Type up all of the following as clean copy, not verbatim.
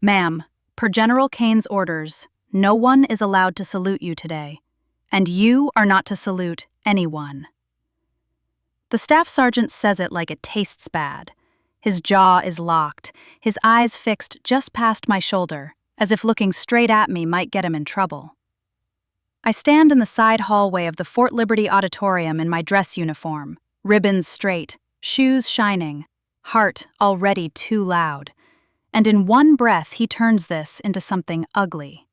Ma'am, per General Kane's orders, no one is allowed to salute you today, and you are not to salute anyone. The staff sergeant says it like it tastes bad. His jaw is locked, his eyes fixed just past my shoulder, as if looking straight at me might get him in trouble. I stand in the side hallway of the Fort Liberty Auditorium in my dress uniform, ribbons straight, shoes shining, heart already too loud. And in one breath he turns this into something ugly.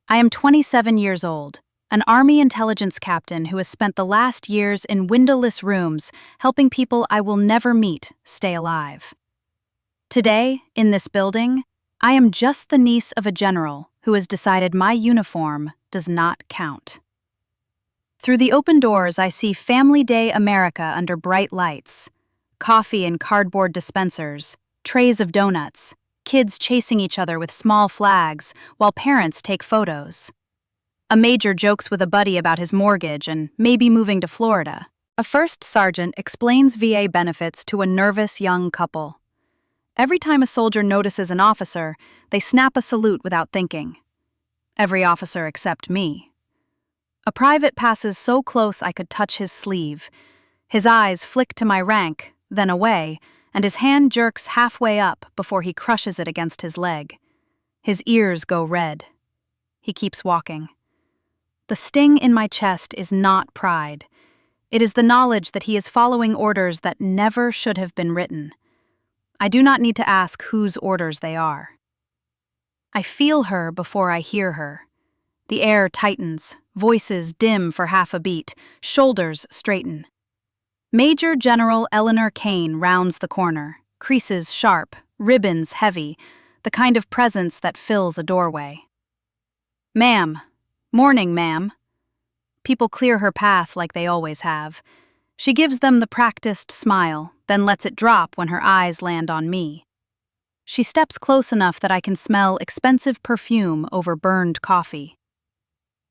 I am 27 years old, an Army intelligence captain who has spent the last years in windowless rooms helping people I will never meet stay alive. Today, in this building, I am just the niece of a general who has decided my uniform does not count. Through the open doors, I see Family Day America under bright lights, coffee in cardboard dispensers, trays of donuts, kids chasing each other with small flags while parents take photos. A major jokes with a buddy about his mortgage and maybe moving to Florida. A first sergeant explains VA benefits to a nervous young couple. Every time a soldier notices an officer, they snap a salute without thinking. Every officer except me. A private passes so close I could touch his sleeve. His eyes flick to my rank, then away, and his hand jerks halfway up before he crushes it against his leg. His ears go red. He keeps walking. The sting in my chest is not pride. It is the knowledge that he is following orders that never should have been written. I do not need to ask whose orders they are. I feel her before I hear her. The air tightens, voices dim for half a beat, shoulders straighten. Major General Eleanor Kane rounds the corner, creases sharp, ribbons heavy, the kind of presence that fills a doorway. Ma'am. Morning, ma'am. People clear her path like they always have. She gives them the practiced smile, then lets it drop when her eyes land on me. She steps close enough that I can smell expensive perfume over burned coffee.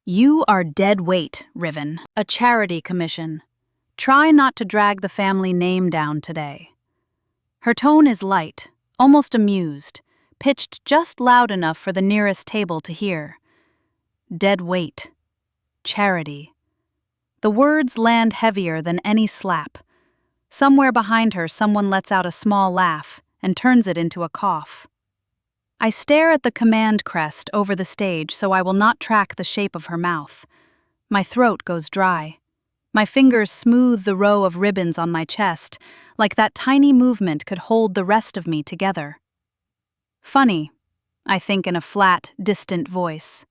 You are dead weight, Riven. A charity commission. Try not to drag the family name down today. Her tone is light, almost amused, pitched just loud enough for the nearest table to hear. Dead weight. Charity. The words land heavier than any slap. Somewhere behind her, someone lets out a small laugh and turns it into a cough. I stare at the command crest over the stage so I will not track the shape of her mouth. My throat goes dry. My fingers smooth the row of ribbons on my chest, like that tiny movement could hold the rest of me together. Funny, I think in a flat, distant voice.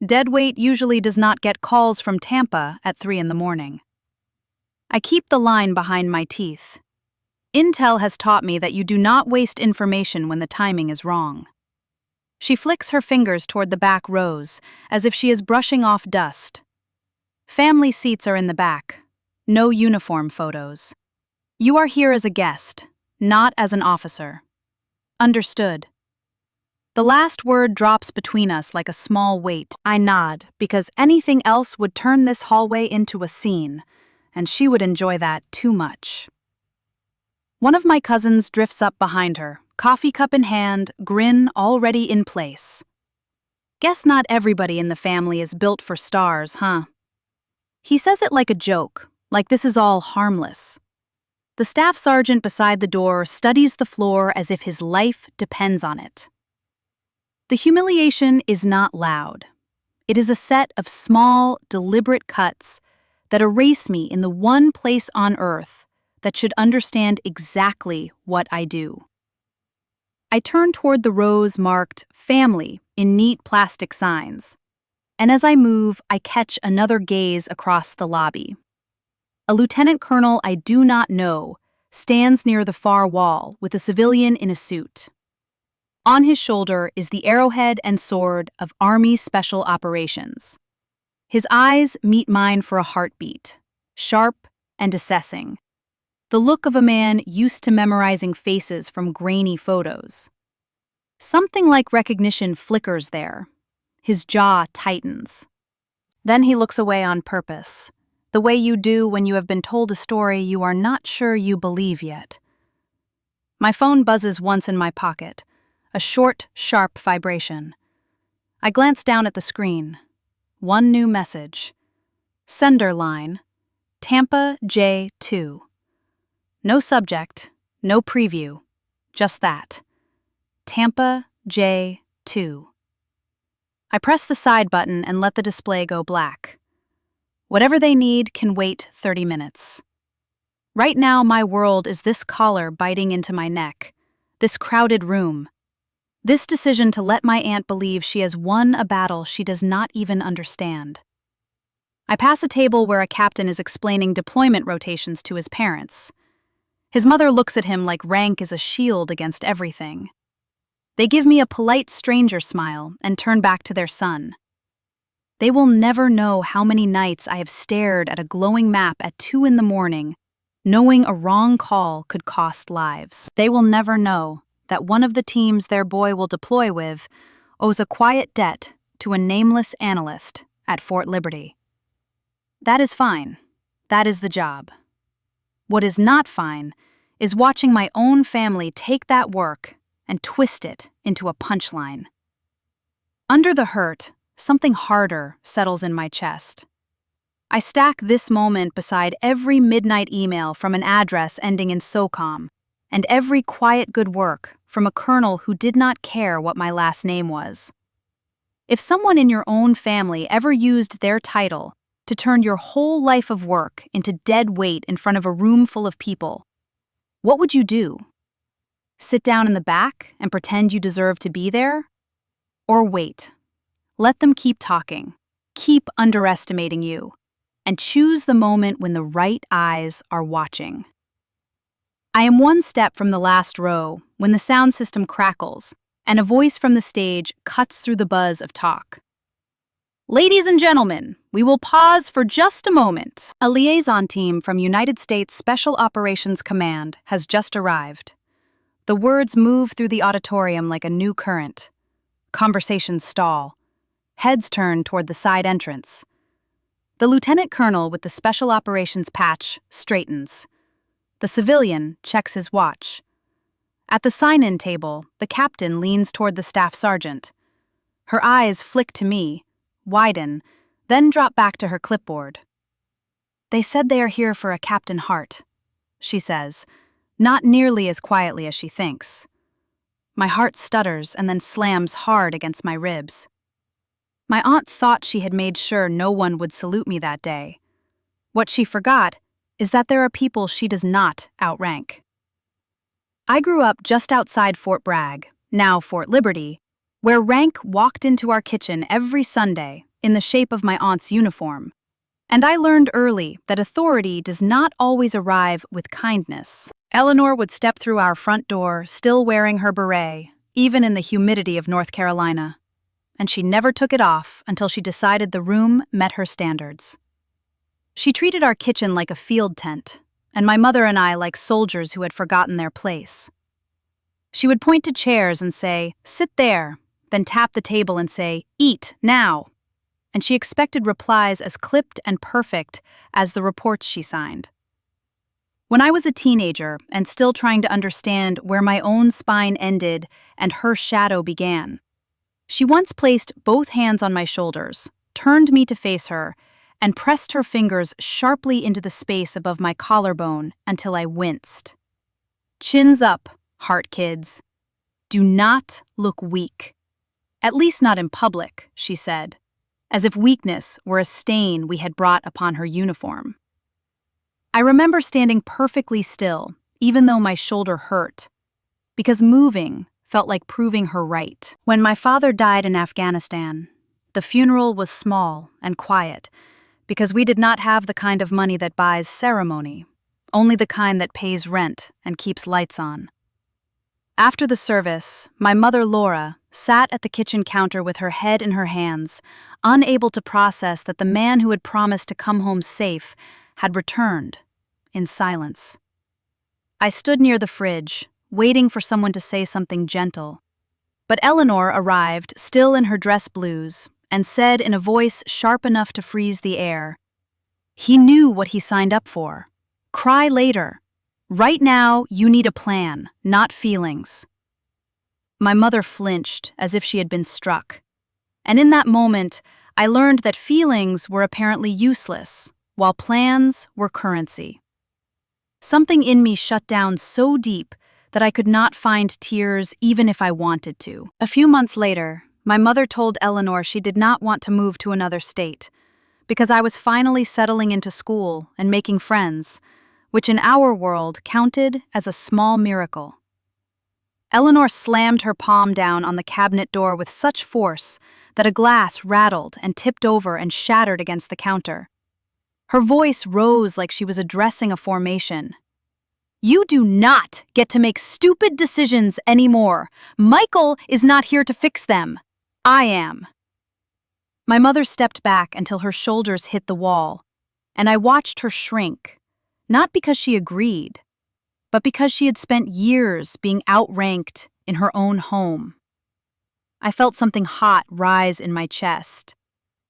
Deadweight usually does not get calls from Tampa at 3 a.m. I keep the line behind my teeth. Intel has taught me that you do not waste information when the timing is wrong. She flicks her fingers toward the back rows, as if she is brushing off dust. Family seats are in the back. No uniform photos. You are here as a guest, not as an officer. Understood. The last word drops between us like a small weight. I nod, because anything else would turn this hallway into a scene, and she would enjoy that too much. One of my cousins drifts up behind her, coffee cup in hand, grin already in place. Guess not everybody in the family is built for stars, huh? He says it like a joke, like this is all harmless. The staff sergeant beside the door studies the floor as if his life depends on it. The humiliation is not loud. It is a set of small, deliberate cuts that erase me in the one place on earth that should understand exactly what I do. I turn toward the rows marked "Family" in neat plastic signs, and as I move, I catch another gaze across the lobby. A lieutenant colonel I do not know stands near the far wall with a civilian in a suit. On his shoulder is the arrowhead and sword of Army Special Operations. His eyes meet mine for a heartbeat, sharp and assessing. The look of a man used to memorizing faces from grainy photos. Something like recognition flickers there. His jaw tightens. Then he looks away on purpose, the way you do when you have been told a story you are not sure you believe yet. My phone buzzes once in my pocket. a short, sharp vibration. I glanced down at the screen. One new message. Sender line, Tampa J2. No subject, no preview, just that. Tampa J2. I pressed the side button and let the display go black. Whatever they need can wait 30 minutes. Right now, my world is this collar biting into my neck, this crowded room, this decision to let my aunt believe she has won a battle she does not even understand. I pass a table where a captain is explaining deployment rotations to his parents. His mother looks at him like rank is a shield against everything. They give me a polite stranger smile and turn back to their son. They will never know how many nights I have stared at a glowing map at 2 a.m, knowing a wrong call could cost lives. They will never know that one of the teams their boy will deploy with owes a quiet debt to a nameless analyst at Fort Liberty. That is fine. That is the job. What is not fine is watching my own family take that work and twist it into a punchline. Under the hurt, something harder settles in my chest. I stack this moment beside every midnight email from an address ending in SOCOM and every quiet good work from a colonel who did not care what my last name was. If someone in your own family ever used their title to turn your whole life of work into dead weight in front of a room full of people, what would you do? Sit down in the back and pretend you deserve to be there? Or wait. Let them keep talking, keep underestimating you, and choose the moment when the right eyes are watching. I am one step from the last row when the sound system crackles and a voice from the stage cuts through the buzz of talk. Ladies and gentlemen, we will pause for just a moment. A liaison team from United States Special Operations Command has just arrived. The words move through the auditorium like a new current. Conversations stall. Heads turn toward the side entrance. The lieutenant colonel with the Special Operations patch straightens. The civilian checks his watch. At the sign-in table, the captain leans toward the staff sergeant. Her eyes flick to me, widen, then drop back to her clipboard. They said they are here for a Captain Hart, she says, not nearly as quietly as she thinks. My heart stutters and then slams hard against my ribs. My aunt thought she had made sure no one would salute me that day. What she forgot is that there are people she does not outrank. I grew up just outside Fort Bragg, now Fort Liberty, where rank walked into our kitchen every Sunday in the shape of my aunt's uniform. And I learned early that authority does not always arrive with kindness. Eleanor would step through our front door still wearing her beret, even in the humidity of North Carolina. And she never took it off until she decided the room met her standards. She treated our kitchen like a field tent, and my mother and I like soldiers who had forgotten their place. She would point to chairs and say, "Sit there," then tap the table and say, "Eat, now." And she expected replies as clipped and perfect as the reports she signed. When I was a teenager and still trying to understand where my own spine ended and her shadow began, she once placed both hands on my shoulders, turned me to face her, and pressed her fingers sharply into the space above my collarbone until I winced. "Chins up, Hart kids. Do not look weak. At least not in public," she said, as if weakness were a stain we had brought upon her uniform. I remember standing perfectly still, even though my shoulder hurt, because moving felt like proving her right. When my father died in Afghanistan, the funeral was small and quiet, because we did not have the kind of money that buys ceremony, only the kind that pays rent and keeps lights on. After the service, my mother Laura sat at the kitchen counter with her head in her hands, unable to process that the man who had promised to come home safe had returned, in silence. I stood near the fridge, waiting for someone to say something gentle. But Eleanor arrived, still in her dress blues, and said in a voice sharp enough to freeze the air, "He knew what he signed up for. Cry later. Right now, you need a plan, not feelings." My mother flinched as if she had been struck. And in that moment, I learned that feelings were apparently useless, while plans were currency. Something in me shut down so deep that I could not find tears even if I wanted to. A few months later, my mother told Eleanor she did not want to move to another state, because I was finally settling into school and making friends, which in our world counted as a small miracle. Eleanor slammed her palm down on the cabinet door with such force that a glass rattled and tipped over and shattered against the counter. Her voice rose like she was addressing a formation. "You do not get to make stupid decisions anymore. Michael is not here to fix them. I am." My mother stepped back until her shoulders hit the wall, and I watched her shrink, not because she agreed, but because she had spent years being outranked in her own home. I felt something hot rise in my chest,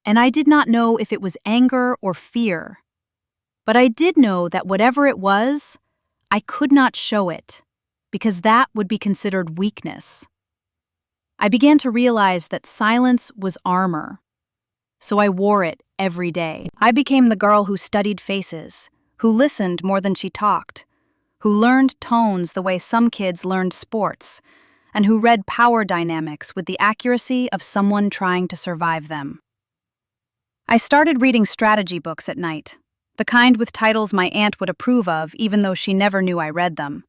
and I did not know if it was anger or fear. But I did know that whatever it was, I could not show it, because that would be considered weakness. I began to realize that silence was armor, so I wore it every day. I became the girl who studied faces, who listened more than she talked, who learned tones the way some kids learned sports, and who read power dynamics with the accuracy of someone trying to survive them. I started reading strategy books at night, the kind with titles my aunt would approve of even though she never knew I read them.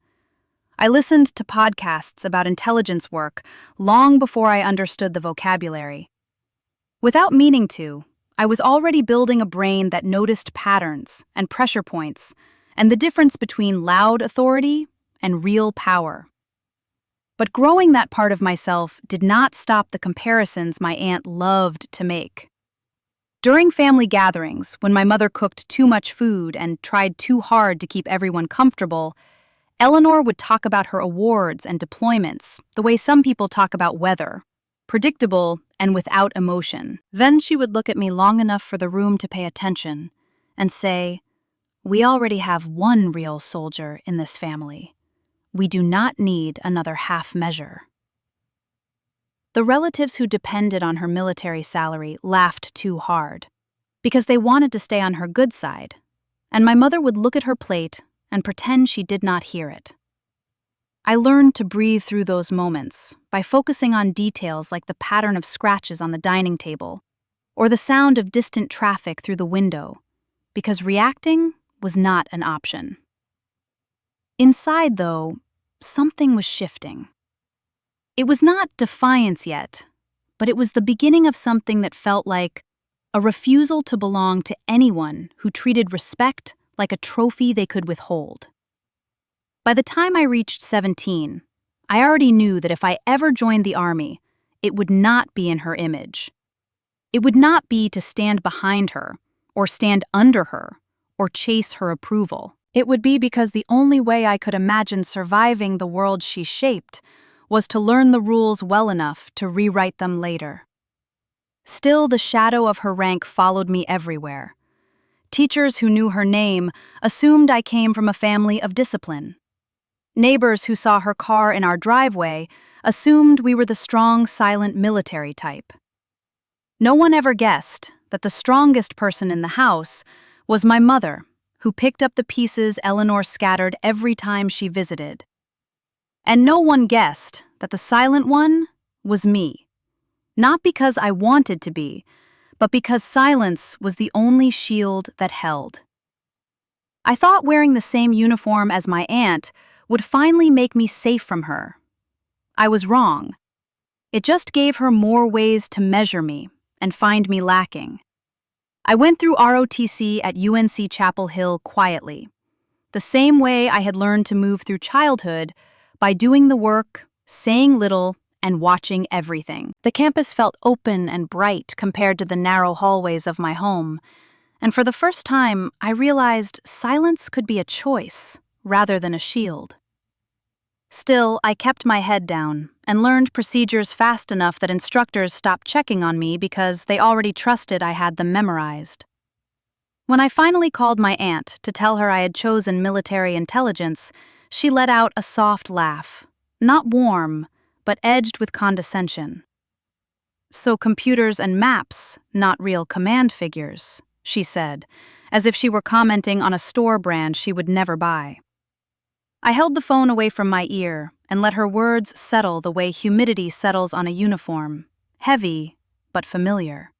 I listened to podcasts about intelligence work long before I understood the vocabulary. Without meaning to, I was already building a brain that noticed patterns and pressure points and the difference between loud authority and real power. But growing that part of myself did not stop the comparisons my aunt loved to make. During family gatherings, when my mother cooked too much food and tried too hard to keep everyone comfortable, Eleanor would talk about her awards and deployments the way some people talk about weather, predictable and without emotion. Then she would look at me long enough for the room to pay attention and say, "We already have one real soldier in this family. We do not need another half measure." The relatives who depended on her military salary laughed too hard, because they wanted to stay on her good side, and my mother would look at her plate and pretend she did not hear it. I learned to breathe through those moments by focusing on details like the pattern of scratches on the dining table or the sound of distant traffic through the window, because reacting was not an option. Inside, though, something was shifting. It was not defiance yet, but it was the beginning of something that felt like a refusal to belong to anyone who treated respect like a trophy they could withhold. By the time I reached 17, I already knew that if I ever joined the army, it would not be in her image. It would not be to stand behind her, or stand under her, or chase her approval. It would be because the only way I could imagine surviving the world she shaped was to learn the rules well enough to rewrite them later. Still, the shadow of her rank followed me everywhere. Teachers who knew her name assumed I came from a family of discipline. Neighbors who saw her car in our driveway assumed we were the strong, silent military type. No one ever guessed that the strongest person in the house was my mother, who picked up the pieces Eleanor scattered every time she visited. And no one guessed that the silent one was me. Not because I wanted to be, but because silence was the only shield that held. I thought wearing the same uniform as my aunt would finally make me safe from her. I was wrong. It just gave her more ways to measure me and find me lacking. I went through ROTC at UNC Chapel Hill quietly, the same way I had learned to move through childhood, by doing the work, saying little, and watching everything. The campus felt open and bright compared to the narrow hallways of my home, and for the first time, I realized silence could be a choice rather than a shield. Still, I kept my head down and learned procedures fast enough that instructors stopped checking on me because they already trusted I had them memorized. When I finally called my aunt to tell her I had chosen military intelligence, she let out a soft laugh, not warm, but edged with condescension. "So computers and maps, not real command figures," she said, as if she were commenting on a store brand she would never buy. I held the phone away from my ear and let her words settle the way humidity settles on a uniform, heavy but familiar.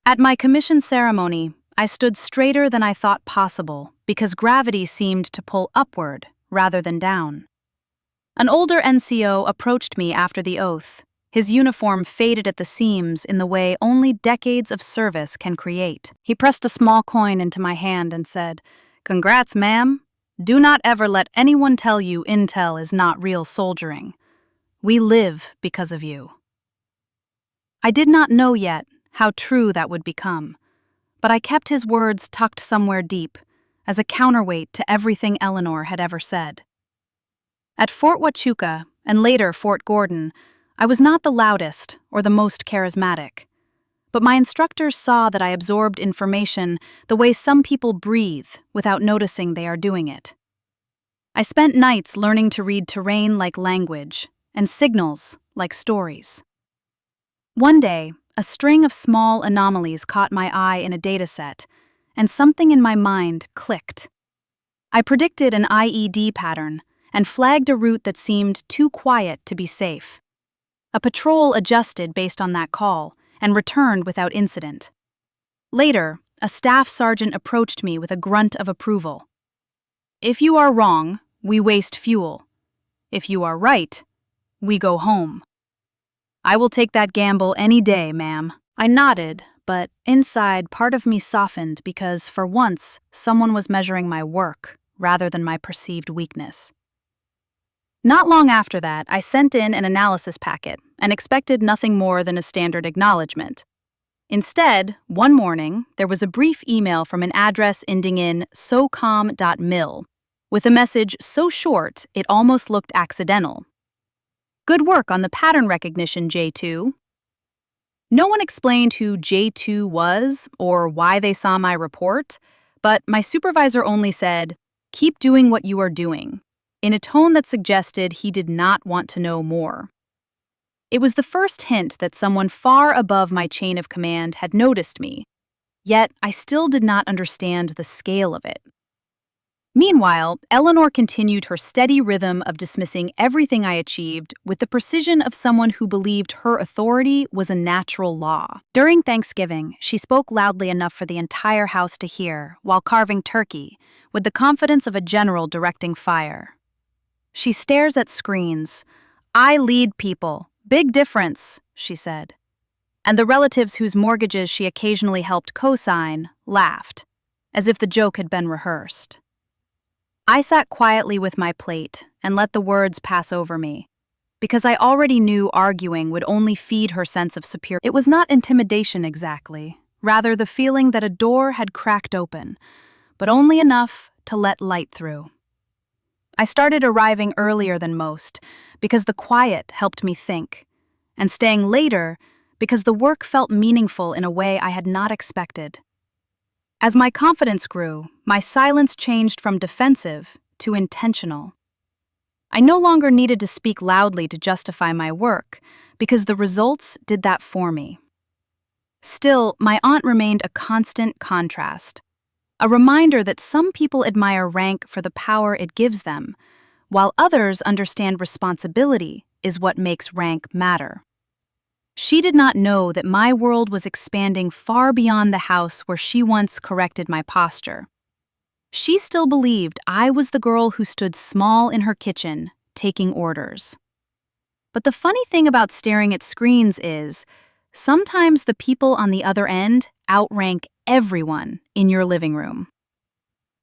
At my commission ceremony, I stood straighter than I thought possible because gravity seemed to pull upward rather than down. An older NCO approached me after the oath, his uniform faded at the seams in the way only decades of service can create. He pressed a small coin into my hand and said, "Congrats, ma'am. Do not ever let anyone tell you intel is not real soldiering. We live because of you." I did not know yet how true that would become, but I kept his words tucked somewhere deep, as a counterweight to everything Eleanor had ever said. At Fort Huachuca, and later Fort Gordon, I was not the loudest or the most charismatic, but my instructors saw that I absorbed information the way some people breathe without noticing they are doing it. I spent nights learning to read terrain like language and signals like stories. One day, a string of small anomalies caught my eye in a dataset, and something in my mind clicked. I predicted an IED pattern and flagged a route that seemed too quiet to be safe. A patrol adjusted based on that call and returned without incident. Later, a staff sergeant approached me with a grunt of approval. "If you are wrong, we waste fuel. If you are right, we go home." "I will take that gamble any day, ma'am." I nodded, but inside part of me softened because, for once, someone was measuring my work rather than my perceived weakness. Not long after that, I sent in an analysis packet and expected nothing more than a standard acknowledgement. Instead, one morning, there was a brief email from an address ending in SOCOM.mil, with a message so short it almost looked accidental. "Good work on the pattern recognition, J2. No one explained who J2 was or why they saw my report, but my supervisor only said, "Keep doing what you are doing," in a tone that suggested he did not want to know more. It was the first hint that someone far above my chain of command had noticed me, yet I still did not understand the scale of it. Meanwhile, Eleanor continued her steady rhythm of dismissing everything I achieved with the precision of someone who believed her authority was a natural law. During Thanksgiving, she spoke loudly enough for the entire house to hear while carving turkey, with the confidence of a general directing fire. "She stares at screens. I lead people. Big difference," she said. And the relatives whose mortgages she occasionally helped co-sign laughed, as if the joke had been rehearsed. I sat quietly with my plate and let the words pass over me, because I already knew arguing would only feed her sense of superiority. It was not intimidation exactly, rather the feeling that a door had cracked open, but only enough to let light through. I started arriving earlier than most because the quiet helped me think, and staying later because the work felt meaningful in a way I had not expected. As my confidence grew, my silence changed from defensive to intentional. I no longer needed to speak loudly to justify my work, because the results did that for me. Still, my aunt remained a constant contrast, a reminder that some people admire rank for the power it gives them, while others understand responsibility is what makes rank matter. She did not know that my world was expanding far beyond the house where she once corrected my posture. She still believed I was the girl who stood small in her kitchen, taking orders. But the funny thing about staring at screens is, sometimes the people on the other end outrank everyone in your living room.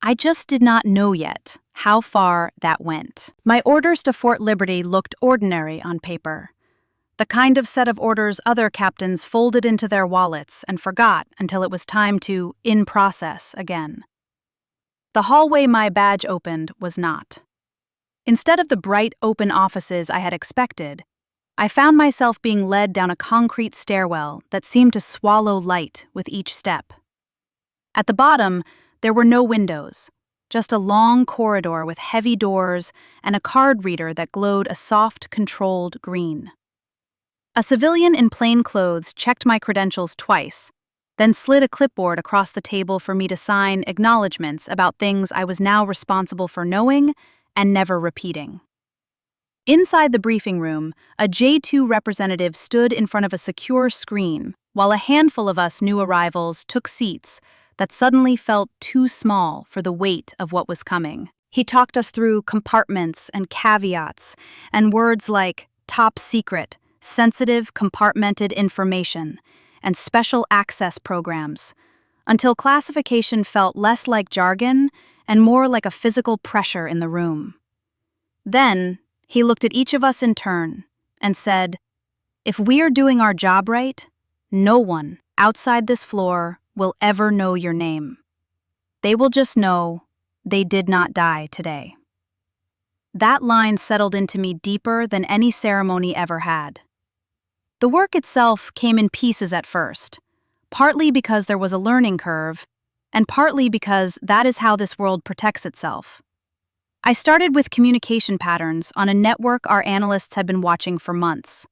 I just did not know yet how far that went. My orders to Fort Liberty looked ordinary on paper. The kind of set of orders other captains folded into their wallets and forgot until it was time to in process again. The hallway my badge opened was not. Instead of the bright, open offices I had expected, I found myself being led down a concrete stairwell that seemed to swallow light with each step. At the bottom, there were no windows, just a long corridor with heavy doors and a card reader that glowed a soft, controlled green. A civilian in plain clothes checked my credentials twice, then slid a clipboard across the table for me to sign acknowledgments about things I was now responsible for knowing and never repeating. Inside the briefing room, a J2 representative stood in front of a secure screen while a handful of us new arrivals took seats that suddenly felt too small for the weight of what was coming. He talked us through compartments and caveats and words like top secret, sensitive compartmented information, and special access programs, until classification felt less like jargon and more like a physical pressure in the room. Then, he looked at each of us in turn and said, "If we're doing our job right, no one outside this floor will ever know your name. They will just know they did not die today." That line settled into me deeper than any ceremony ever had. The work itself came in pieces at first, partly because there was a learning curve, and partly because that is how this world protects itself. I started with communication patterns on a network our analysts had been watching for months.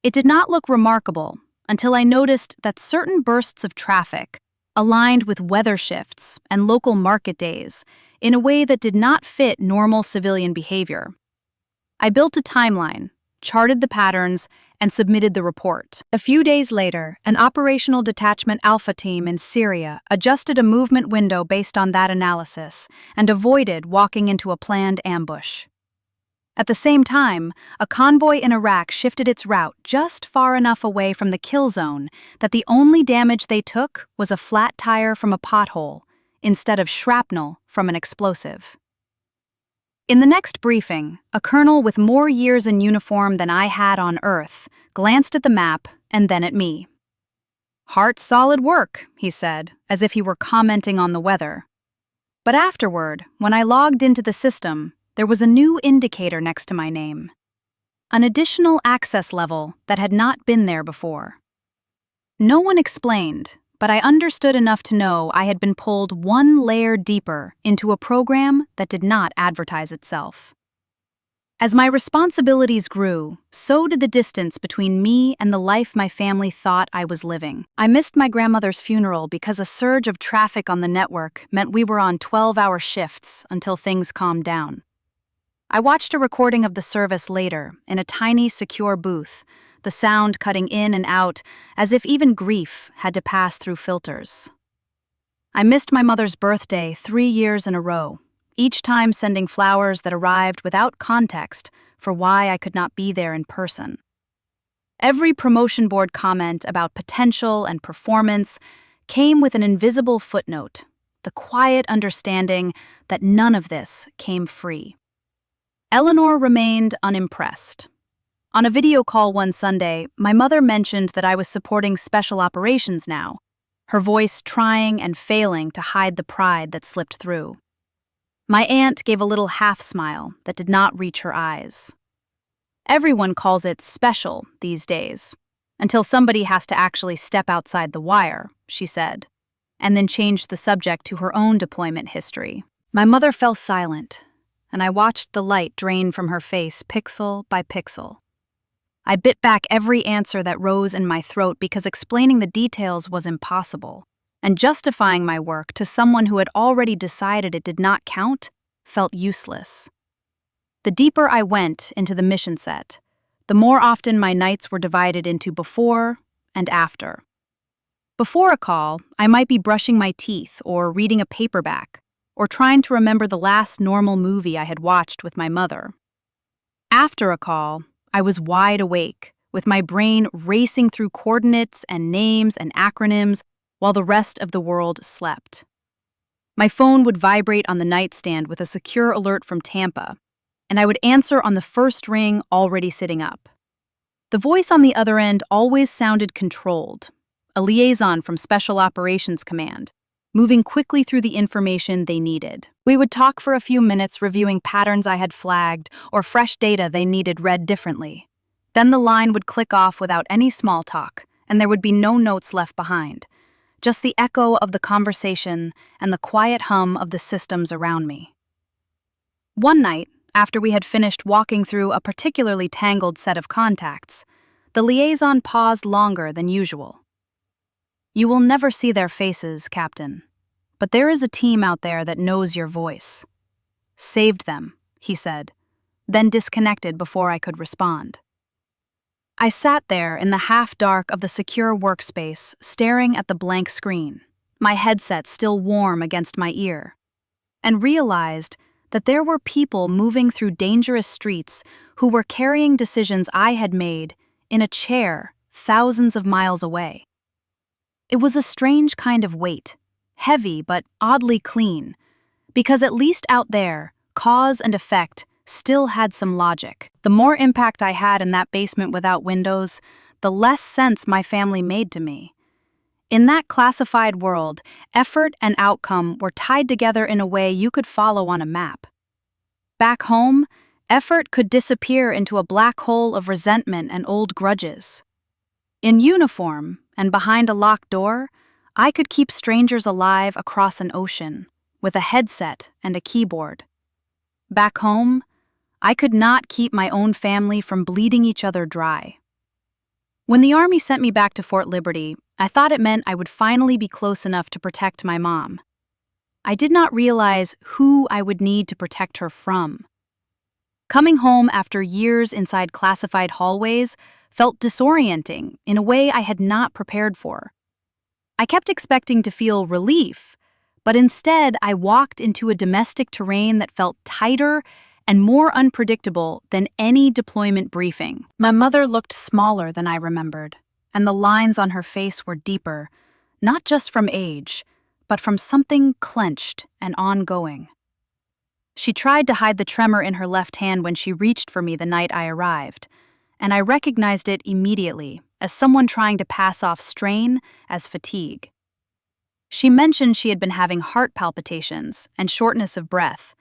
It did not look remarkable until I noticed that certain bursts of traffic aligned with weather shifts and local market days in a way that did not fit normal civilian behavior. I built a timeline, charted the patterns, and submitted the report. A few days later, an operational detachment alpha team in Syria adjusted a movement window based on that analysis and avoided walking into a planned ambush. At the same time, a convoy in Iraq shifted its route just far enough away from the kill zone that the only damage they took was a flat tire from a pothole, instead of shrapnel from an explosive. In the next briefing, a colonel with more years in uniform than I had on Earth glanced at the map and then at me. "Heart solid work," he said, as if he were commenting on the weather. But afterward, when I logged into the system, there was a new indicator next to my name. An additional access level that had not been there before. No one explained, but I understood enough to know I had been pulled one layer deeper into a program that did not advertise itself. As my responsibilities grew, so did the distance between me and the life my family thought I was living. I missed my grandmother's funeral because a surge of traffic on the network meant we were on 12-hour shifts until things calmed down. I watched a recording of the service later in a tiny, secure booth, the sound cutting in and out as if even grief had to pass through filters. I missed my mother's birthday 3 years in a row, each time sending flowers that arrived without context for why I could not be there in person. Every promotion board comment about potential and performance came with an invisible footnote, the quiet understanding that none of this came free. Eleanor remained unimpressed. On a video call one Sunday, my mother mentioned that I was supporting special operations now, her voice trying and failing to hide the pride that slipped through. My aunt gave a little half-smile that did not reach her eyes. Everyone calls it special these days, until somebody has to actually step outside the wire, she said, and then changed the subject to her own deployment history. My mother fell silent, and I watched the light drain from her face pixel by pixel. I bit back every answer that rose in my throat because explaining the details was impossible, and justifying my work to someone who had already decided it did not count felt useless. The deeper I went into the mission set, the more often my nights were divided into before and after. Before a call, I might be brushing my teeth or reading a paperback, or trying to remember the last normal movie I had watched with my mother. After a call, I was wide awake, with my brain racing through coordinates and names and acronyms while the rest of the world slept. My phone would vibrate on the nightstand with a secure alert from Tampa, and I would answer on the first ring already sitting up. The voice on the other end always sounded controlled, a liaison from Special Operations Command, moving quickly through the information they needed. We would talk for a few minutes reviewing patterns I had flagged or fresh data they needed read differently. Then the line would click off without any small talk, and there would be no notes left behind. just the echo of the conversation and the quiet hum of the systems around me. One night, after we had finished walking through a particularly tangled set of contacts, the liaison paused longer than usual. "You will never see their faces, Captain, but there is a team out there that knows your voice." "Saved them," he said, then disconnected before I could respond. I sat there in the half-dark of the secure workspace, staring at the blank screen, my headset still warm against my ear, and realized that there were people moving through dangerous streets who were carrying decisions I had made in a chair thousands of miles away. It was a strange kind of weight, heavy but oddly clean, because at least out there, cause and effect still had some logic. The more impact I had in that basement without windows, the less sense my family made to me. In that classified world, effort and outcome were tied together in a way you could follow on a map. Back home, effort could disappear into a black hole of resentment and old grudges. In uniform, and behind a locked door, I could keep strangers alive across an ocean, with a headset and a keyboard. Back home, I could not keep my own family from bleeding each other dry. When the Army sent me back to Fort Liberty, I thought it meant I would finally be close enough to protect my mom. I did not realize who I would need to protect her from. Coming home after years inside classified hallways felt disorienting in a way I had not prepared for. I kept expecting to feel relief, but instead I walked into a domestic terrain that felt tighter and more unpredictable than any deployment briefing. My mother looked smaller than I remembered, and the lines on her face were deeper, not just from age, but from something clenched and ongoing. She tried to hide the tremor in her left hand when she reached for me the night I arrived, and I recognized it immediately as someone trying to pass off strain as fatigue. She mentioned she had been having heart palpitations and shortness of breath,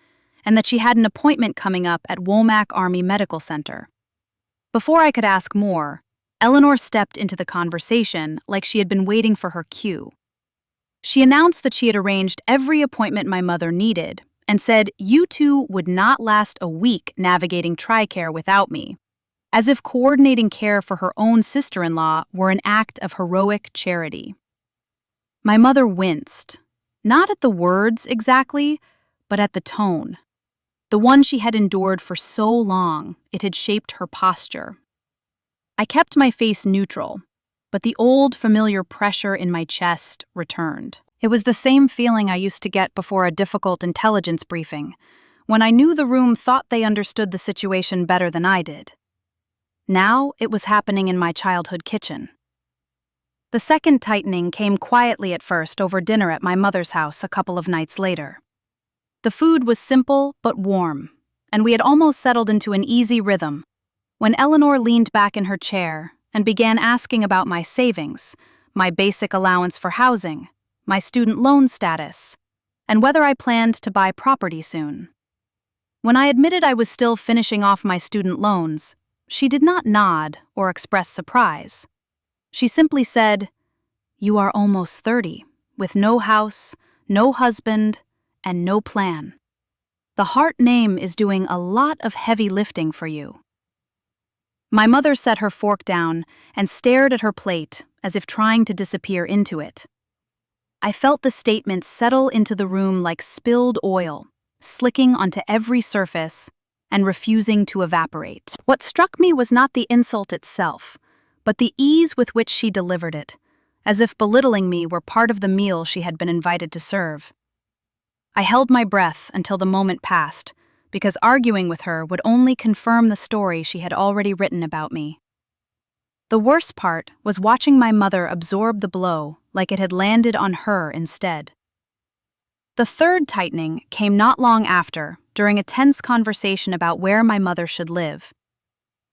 and that she had an appointment coming up at Womack Army Medical Center. Before I could ask more, Eleanor stepped into the conversation like she had been waiting for her cue. She announced that she had arranged every appointment my mother needed and said you two would not last a week navigating TRICARE without me, as if coordinating care for her own sister-in-law were an act of heroic charity. My mother winced, not at the words exactly, but at the tone. The one she had endured for so long, it had shaped her posture. I kept my face neutral, but the old familiar pressure in my chest returned. It was the same feeling I used to get before a difficult intelligence briefing, when I knew the room thought they understood the situation better than I did. Now it was happening in my childhood kitchen. The second tightening came quietly at first over dinner at my mother's house a couple of nights later. The food was simple but warm, and we had almost settled into an easy rhythm when Eleanor leaned back in her chair and began asking about my savings, my basic allowance for housing, my student loan status, and whether I planned to buy property soon. When I admitted I was still finishing off my student loans, she did not nod or express surprise. She simply said, "You are almost 30, with no house, no husband, and no plan. The heart name is doing a lot of heavy lifting for you." My mother set her fork down and stared at her plate as if trying to disappear into it. I felt the statement settle into the room like spilled oil, slicking onto every surface and refusing to evaporate. What struck me was not the insult itself, but the ease with which she delivered it, as if belittling me were part of the meal she had been invited to serve. I held my breath until the moment passed, because arguing with her would only confirm the story she had already written about me. The worst part was watching my mother absorb the blow like it had landed on her instead. The third tightening came not long after, during a tense conversation about where my mother should live.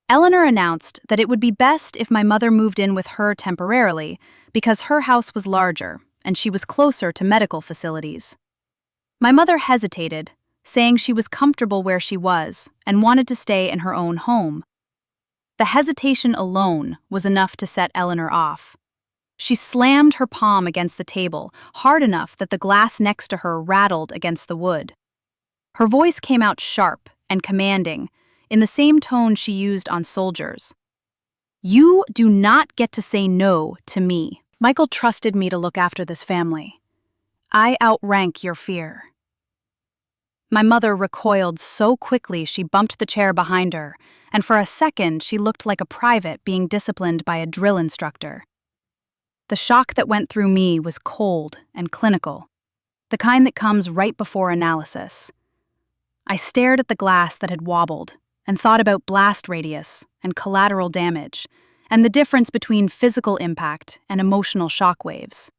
Eleanor announced that it would be best if my mother moved in with her temporarily because her house was larger and she was closer to medical facilities. My mother hesitated, saying she was comfortable where she was and wanted to stay in her own home. The hesitation alone was enough to set Eleanor off. She slammed her palm against the table, hard enough that the glass next to her rattled against the wood. Her voice came out sharp and commanding, in the same tone she used on soldiers. "You do not get to say no to me. Michael trusted me to look after this family. I outrank your fear." My mother recoiled so quickly she bumped the chair behind her, and for a second she looked like a private being disciplined by a drill instructor. The shock that went through me was cold and clinical, the kind that comes right before analysis. I stared at the glass that had wobbled and thought about blast radius and collateral damage, and the difference between physical impact and emotional shockwaves.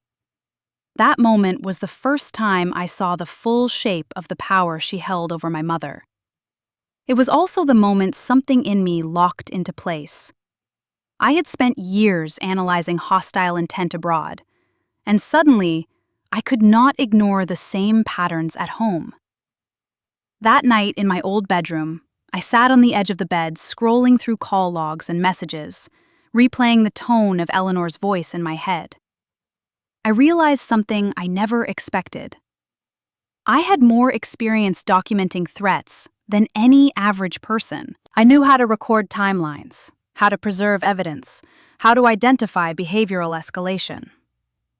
That moment was the first time I saw the full shape of the power she held over my mother. It was also the moment something in me locked into place. I had spent years analyzing hostile intent abroad, and suddenly, I could not ignore the same patterns at home. That night in my old bedroom, I sat on the edge of the bed scrolling through call logs and messages, replaying the tone of Eleanor's voice in my head. I realized something I never expected. I had more experience documenting threats than any average person. I knew how to record timelines, how to preserve evidence, how to identify behavioral escalation.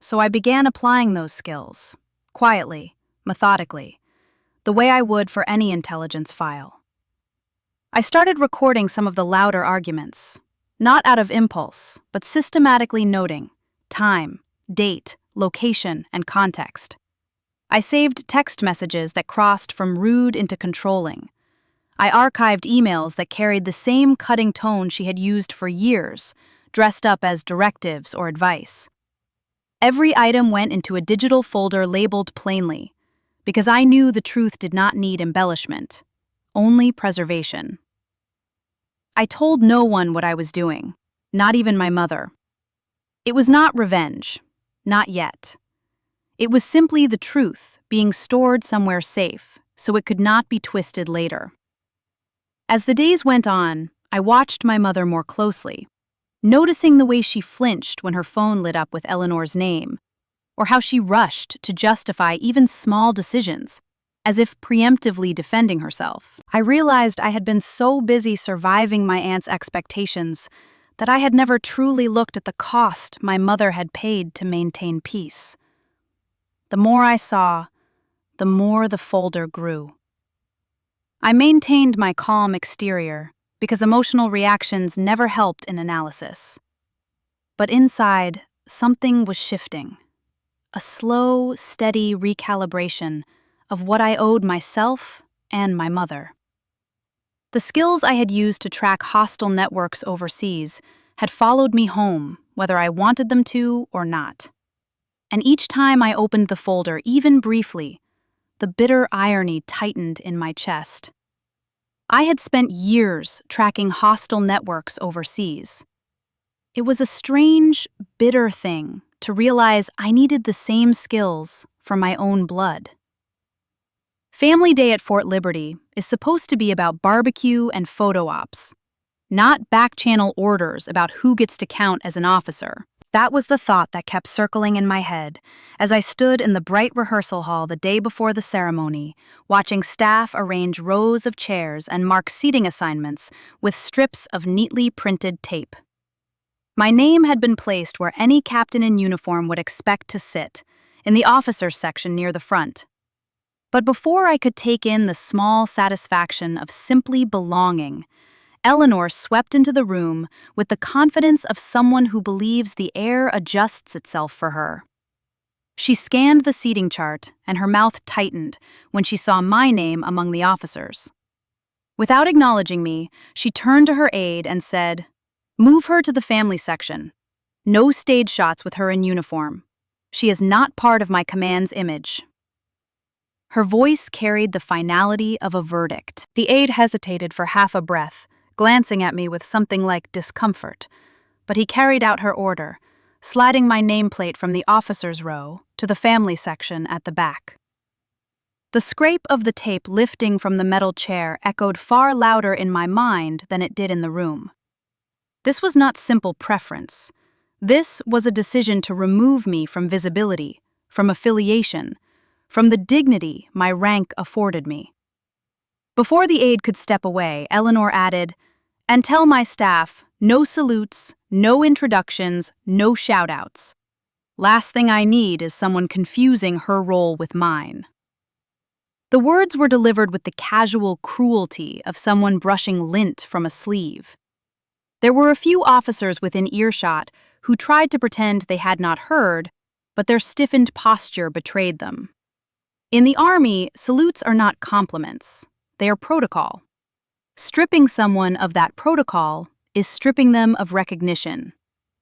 So I began applying those skills, quietly, methodically, the way I would for any intelligence file. I started recording some of the louder arguments, not out of impulse, but systematically noting time, date, location, and context. I saved text messages that crossed from rude into controlling. I archived emails that carried the same cutting tone she had used for years, dressed up as directives or advice. Every item went into a digital folder labeled plainly, because I knew the truth did not need embellishment, only preservation. I told no one what I was doing, not even my mother. It was not revenge. Not yet. It was simply the truth being stored somewhere safe, so it could not be twisted later. As the days went on, I watched my mother more closely, noticing the way she flinched when her phone lit up with Eleanor's name, or how she rushed to justify even small decisions, as if preemptively defending herself. I realized I had been so busy surviving my aunt's expectations that I had never truly looked at the cost my mother had paid to maintain peace. The more I saw, the more the folder grew. I maintained my calm exterior because emotional reactions never helped in analysis. But inside, something was shifting. A slow, steady recalibration of what I owed myself and my mother. The skills I had used to track hostile networks overseas had followed me home, whether I wanted them to or not. And each time I opened the folder, even briefly, the bitter irony tightened in my chest. I had spent years tracking hostile networks overseas. It was a strange, bitter thing to realize I needed the same skills for my own blood. Family Day at Fort Liberty is supposed to be about barbecue and photo ops, not back-channel orders about who gets to count as an officer. That was the thought that kept circling in my head as I stood in the bright rehearsal hall the day before the ceremony, watching staff arrange rows of chairs and mark seating assignments with strips of neatly printed tape. My name had been placed where any captain in uniform would expect to sit, in the officers' section near the front. But before I could take in the small satisfaction of simply belonging, Eleanor swept into the room with the confidence of someone who believes the air adjusts itself for her. She scanned the seating chart, and her mouth tightened when she saw my name among the officers. Without acknowledging me, she turned to her aide and said, "Move her to the family section. No stage shots with her in uniform. She is not part of my command's image." Her voice carried the finality of a verdict. The aide hesitated for half a breath, glancing at me with something like discomfort, but he carried out her order, sliding my nameplate from the officers' row to the family section at the back. The scrape of the tape lifting from the metal chair echoed far louder in my mind than it did in the room. This was not simple preference. This was a decision to remove me from visibility, from affiliation, from the dignity my rank afforded me. Before the aide could step away, Eleanor added, "And tell my staff, no salutes, no introductions, no shout-outs. Last thing I need is someone confusing her role with mine." The words were delivered with the casual cruelty of someone brushing lint from a sleeve. There were a few officers within earshot who tried to pretend they had not heard, but their stiffened posture betrayed them. In the Army, salutes are not compliments. They are protocol. Stripping someone of that protocol is stripping them of recognition,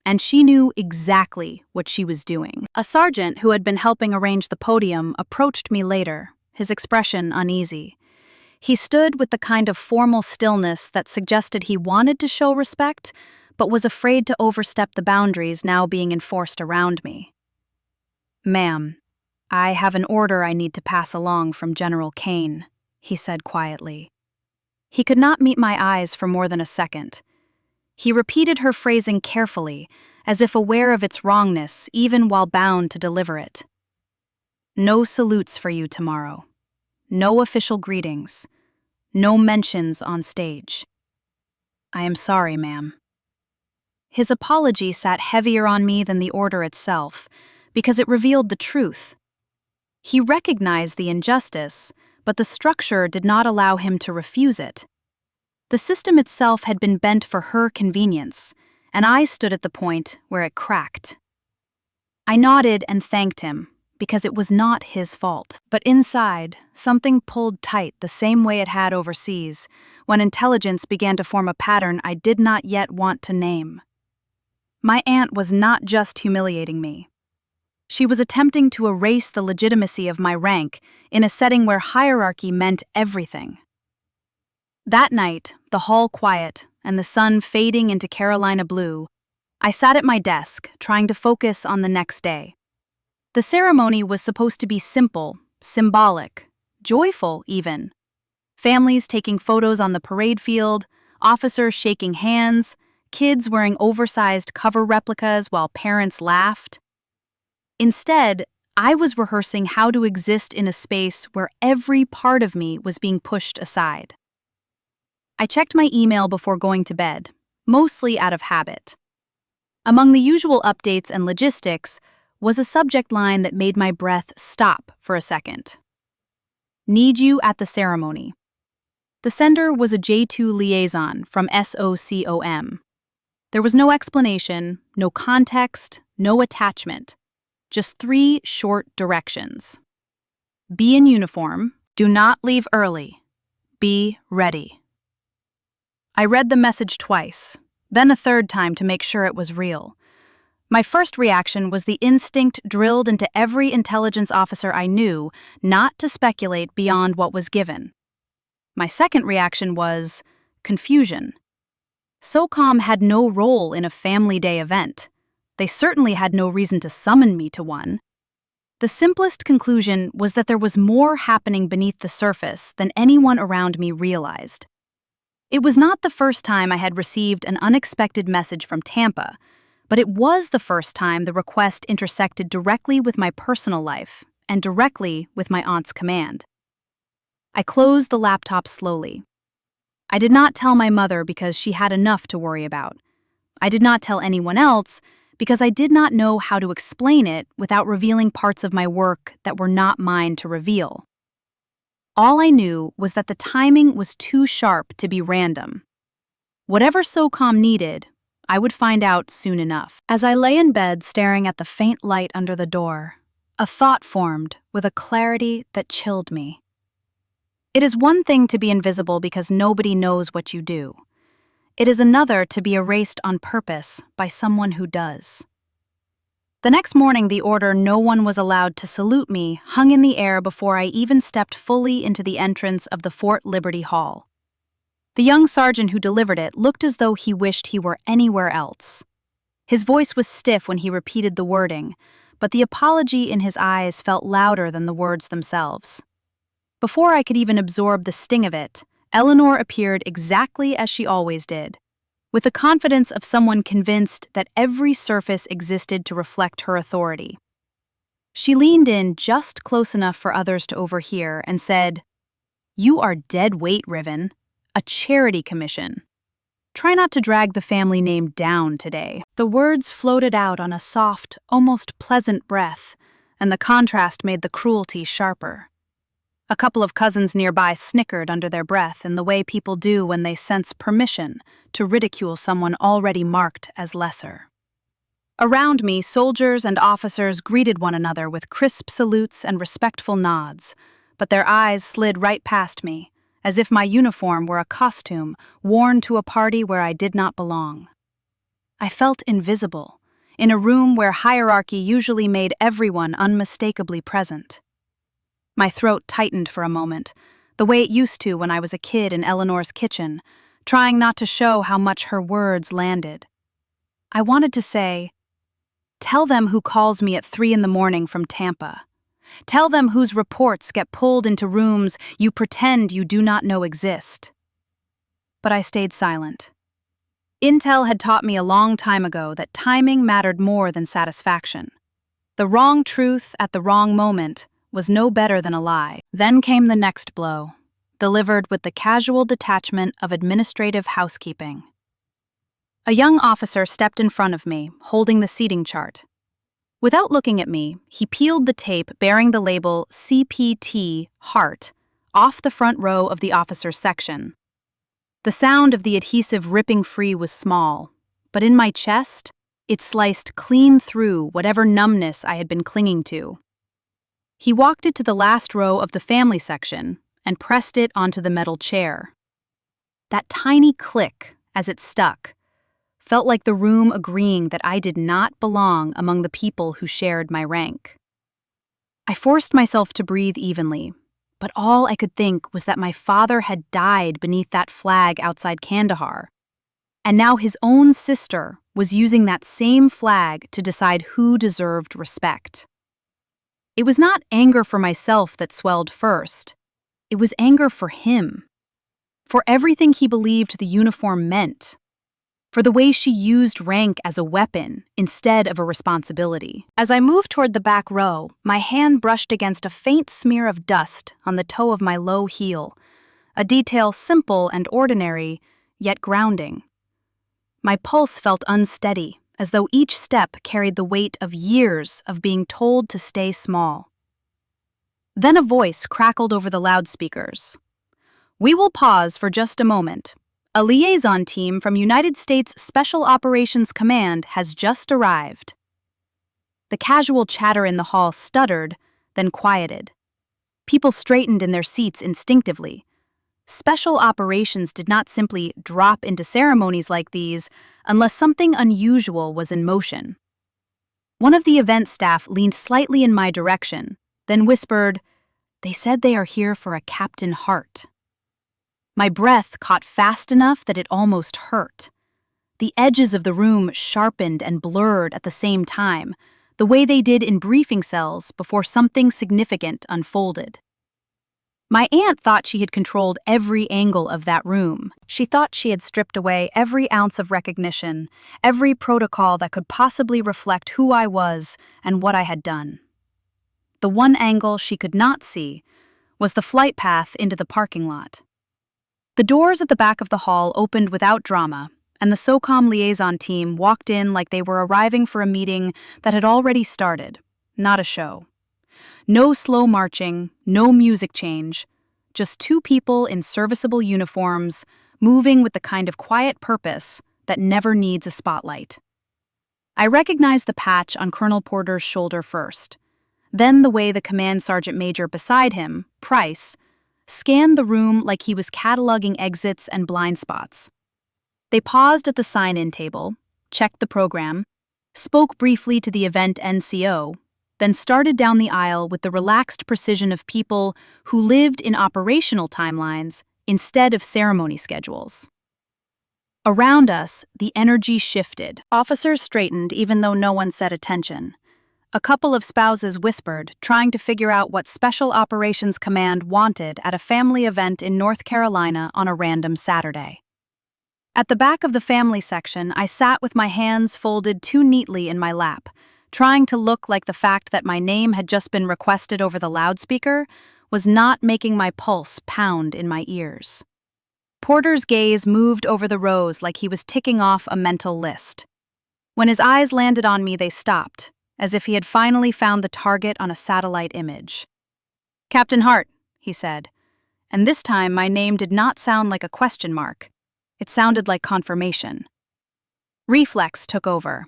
and she knew exactly what she was doing. A sergeant who had been helping arrange the podium approached me later, his expression uneasy. He stood with the kind of formal stillness that suggested he wanted to show respect, but was afraid to overstep the boundaries now being enforced around me. "Ma'am, I have an order I need to pass along from General Kane," he said quietly. He could not meet my eyes for more than a second. He repeated her phrasing carefully, as if aware of its wrongness, even while bound to deliver it. "No salutes for you tomorrow. No official greetings. No mentions on stage." "I am sorry, ma'am." His apology sat heavier on me than the order itself, because it revealed the truth. He recognized the injustice, but the structure did not allow him to refuse it. The system itself had been bent for her convenience, and I stood at the point where it cracked. I nodded and thanked him, because it was not his fault. But inside, something pulled tight the same way it had overseas, when intelligence began to form a pattern I did not yet want to name. My aunt was not just humiliating me. She was attempting to erase the legitimacy of my rank in a setting where hierarchy meant everything. That night, the hall quiet and the sun fading into Carolina blue, I sat at my desk, trying to focus on the next day. The ceremony was supposed to be simple, symbolic, joyful even. Families taking photos on the parade field, officers shaking hands, kids wearing oversized cover replicas while parents laughed. Instead, I was rehearsing how to exist in a space where every part of me was being pushed aside. I checked my email before going to bed, mostly out of habit. Among the usual updates and logistics was a subject line that made my breath stop for a second. "Need you at the ceremony." The sender was a J2 liaison from SOCOM. There was no explanation, no context, no attachment. Just 3 short directions. Be in uniform, do not leave early, be ready. I read the message twice, then a third time to make sure it was real. My first reaction was the instinct drilled into every intelligence officer I knew not to speculate beyond what was given. My second reaction was confusion. SOCOM had no role in a Family Day event. They certainly had no reason to summon me to one. The simplest conclusion was that there was more happening beneath the surface than anyone around me realized. It was not the first time I had received an unexpected message from Tampa, but it was the first time the request intersected directly with my personal life and directly with my aunt's command. I closed the laptop slowly. I did not tell my mother because she had enough to worry about. I did not tell anyone else because I did not know how to explain it without revealing parts of my work that were not mine to reveal. All I knew was that the timing was too sharp to be random. Whatever SOCOM needed, I would find out soon enough. As I lay in bed staring at the faint light under the door, a thought formed with a clarity that chilled me. It is one thing to be invisible because nobody knows what you do. It is another to be erased on purpose by someone who does. The next morning, the order "no one was allowed to salute me" hung in the air before I even stepped fully into the entrance of the Fort Liberty Hall. The young sergeant who delivered it looked as though he wished he were anywhere else. His voice was stiff when he repeated the wording, but the apology in his eyes felt louder than the words themselves. Before I could even absorb the sting of it, Eleanor appeared exactly as she always did. with the confidence of someone convinced that every surface existed to reflect her authority. She leaned in just close enough for others to overhear and said, "You are dead weight, Riven. A charity commission. Try not to drag the family name down today." The words floated out on a soft, almost pleasant breath, and the contrast made the cruelty sharper. A couple of cousins nearby snickered under their breath in the way people do when they sense permission to ridicule someone already marked as lesser. Around me, soldiers and officers greeted one another with crisp salutes and respectful nods, but their eyes slid right past me, as if my uniform were a costume worn to a party where I did not belong. I felt invisible, in a room where hierarchy usually made everyone unmistakably present. My throat tightened for a moment, the way it used to when I was a kid in Eleanor's kitchen, trying not to show how much her words landed. I wanted to say, "Tell them who calls me at 3 a.m. from Tampa. Tell them whose reports get pulled into rooms you pretend you do not know exist." But I stayed silent. Intel had taught me a long time ago that timing mattered more than satisfaction. The wrong truth at the wrong moment was no better than a lie. Then came the next blow, delivered with the casual detachment of administrative housekeeping. A young officer stepped in front of me, holding the seating chart. Without looking at me, he peeled the tape bearing the label CPT Heart off the front row of the officers' section. The sound of the adhesive ripping free was small, but in my chest, it sliced clean through whatever numbness I had been clinging to. He walked it to the last row of the family section and pressed it onto the metal chair. That tiny click, as it stuck, felt like the room agreeing that I did not belong among the people who shared my rank. I forced myself to breathe evenly, but all I could think was that my father had died beneath that flag outside Kandahar, and now his own sister was using that same flag to decide who deserved respect. It was not anger for myself that swelled first. It was anger for him, for everything he believed the uniform meant, for the way she used rank as a weapon instead of a responsibility. As I moved toward the back row, my hand brushed against a faint smear of dust on the toe of my low heel, a detail simple and ordinary, yet grounding. My pulse felt unsteady, as though each step carried the weight of years of being told to stay small. Then a voice crackled over the loudspeakers. "We will pause for just a moment. A liaison team from United States Special Operations Command has just arrived." The casual chatter in the hall stuttered, then quieted. People straightened in their seats instinctively. Special operations did not simply drop into ceremonies like these unless something unusual was in motion. One of the event staff leaned slightly in my direction, then whispered, "They said they are here for a Captain Hart." My breath caught fast enough that it almost hurt. The edges of the room sharpened and blurred at the same time, the way they did in briefing cells before something significant unfolded. My aunt thought she had controlled every angle of that room. She thought she had stripped away every ounce of recognition, every protocol that could possibly reflect who I was and what I had done. The one angle she could not see was the flight path into the parking lot. The doors at the back of the hall opened without drama, and the SOCOM liaison team walked in like they were arriving for a meeting that had already started, not a show. No slow marching, no music change, just two people in serviceable uniforms, moving with the kind of quiet purpose that never needs a spotlight. I recognized the patch on Colonel Porter's shoulder first, then the way the command sergeant major beside him, Price, scanned the room like he was cataloging exits and blind spots. They paused at the sign-in table, checked the program, spoke briefly to the event NCO, then started down the aisle with the relaxed precision of people who lived in operational timelines instead of ceremony schedules. Around us, the energy shifted. Officers straightened even though no one said attention. A couple of spouses whispered, trying to figure out what Special Operations Command wanted at a family event in North Carolina on a random Saturday. At the back of the family section, I sat with my hands folded too neatly in my lap, trying to look like the fact that my name had just been requested over the loudspeaker was not making my pulse pound in my ears. Porter's gaze moved over the rows like he was ticking off a mental list. When his eyes landed on me, they stopped, as if he had finally found the target on a satellite image. "Captain Hart," he said, and this time my name did not sound like a question mark. It sounded like confirmation. Reflex took over.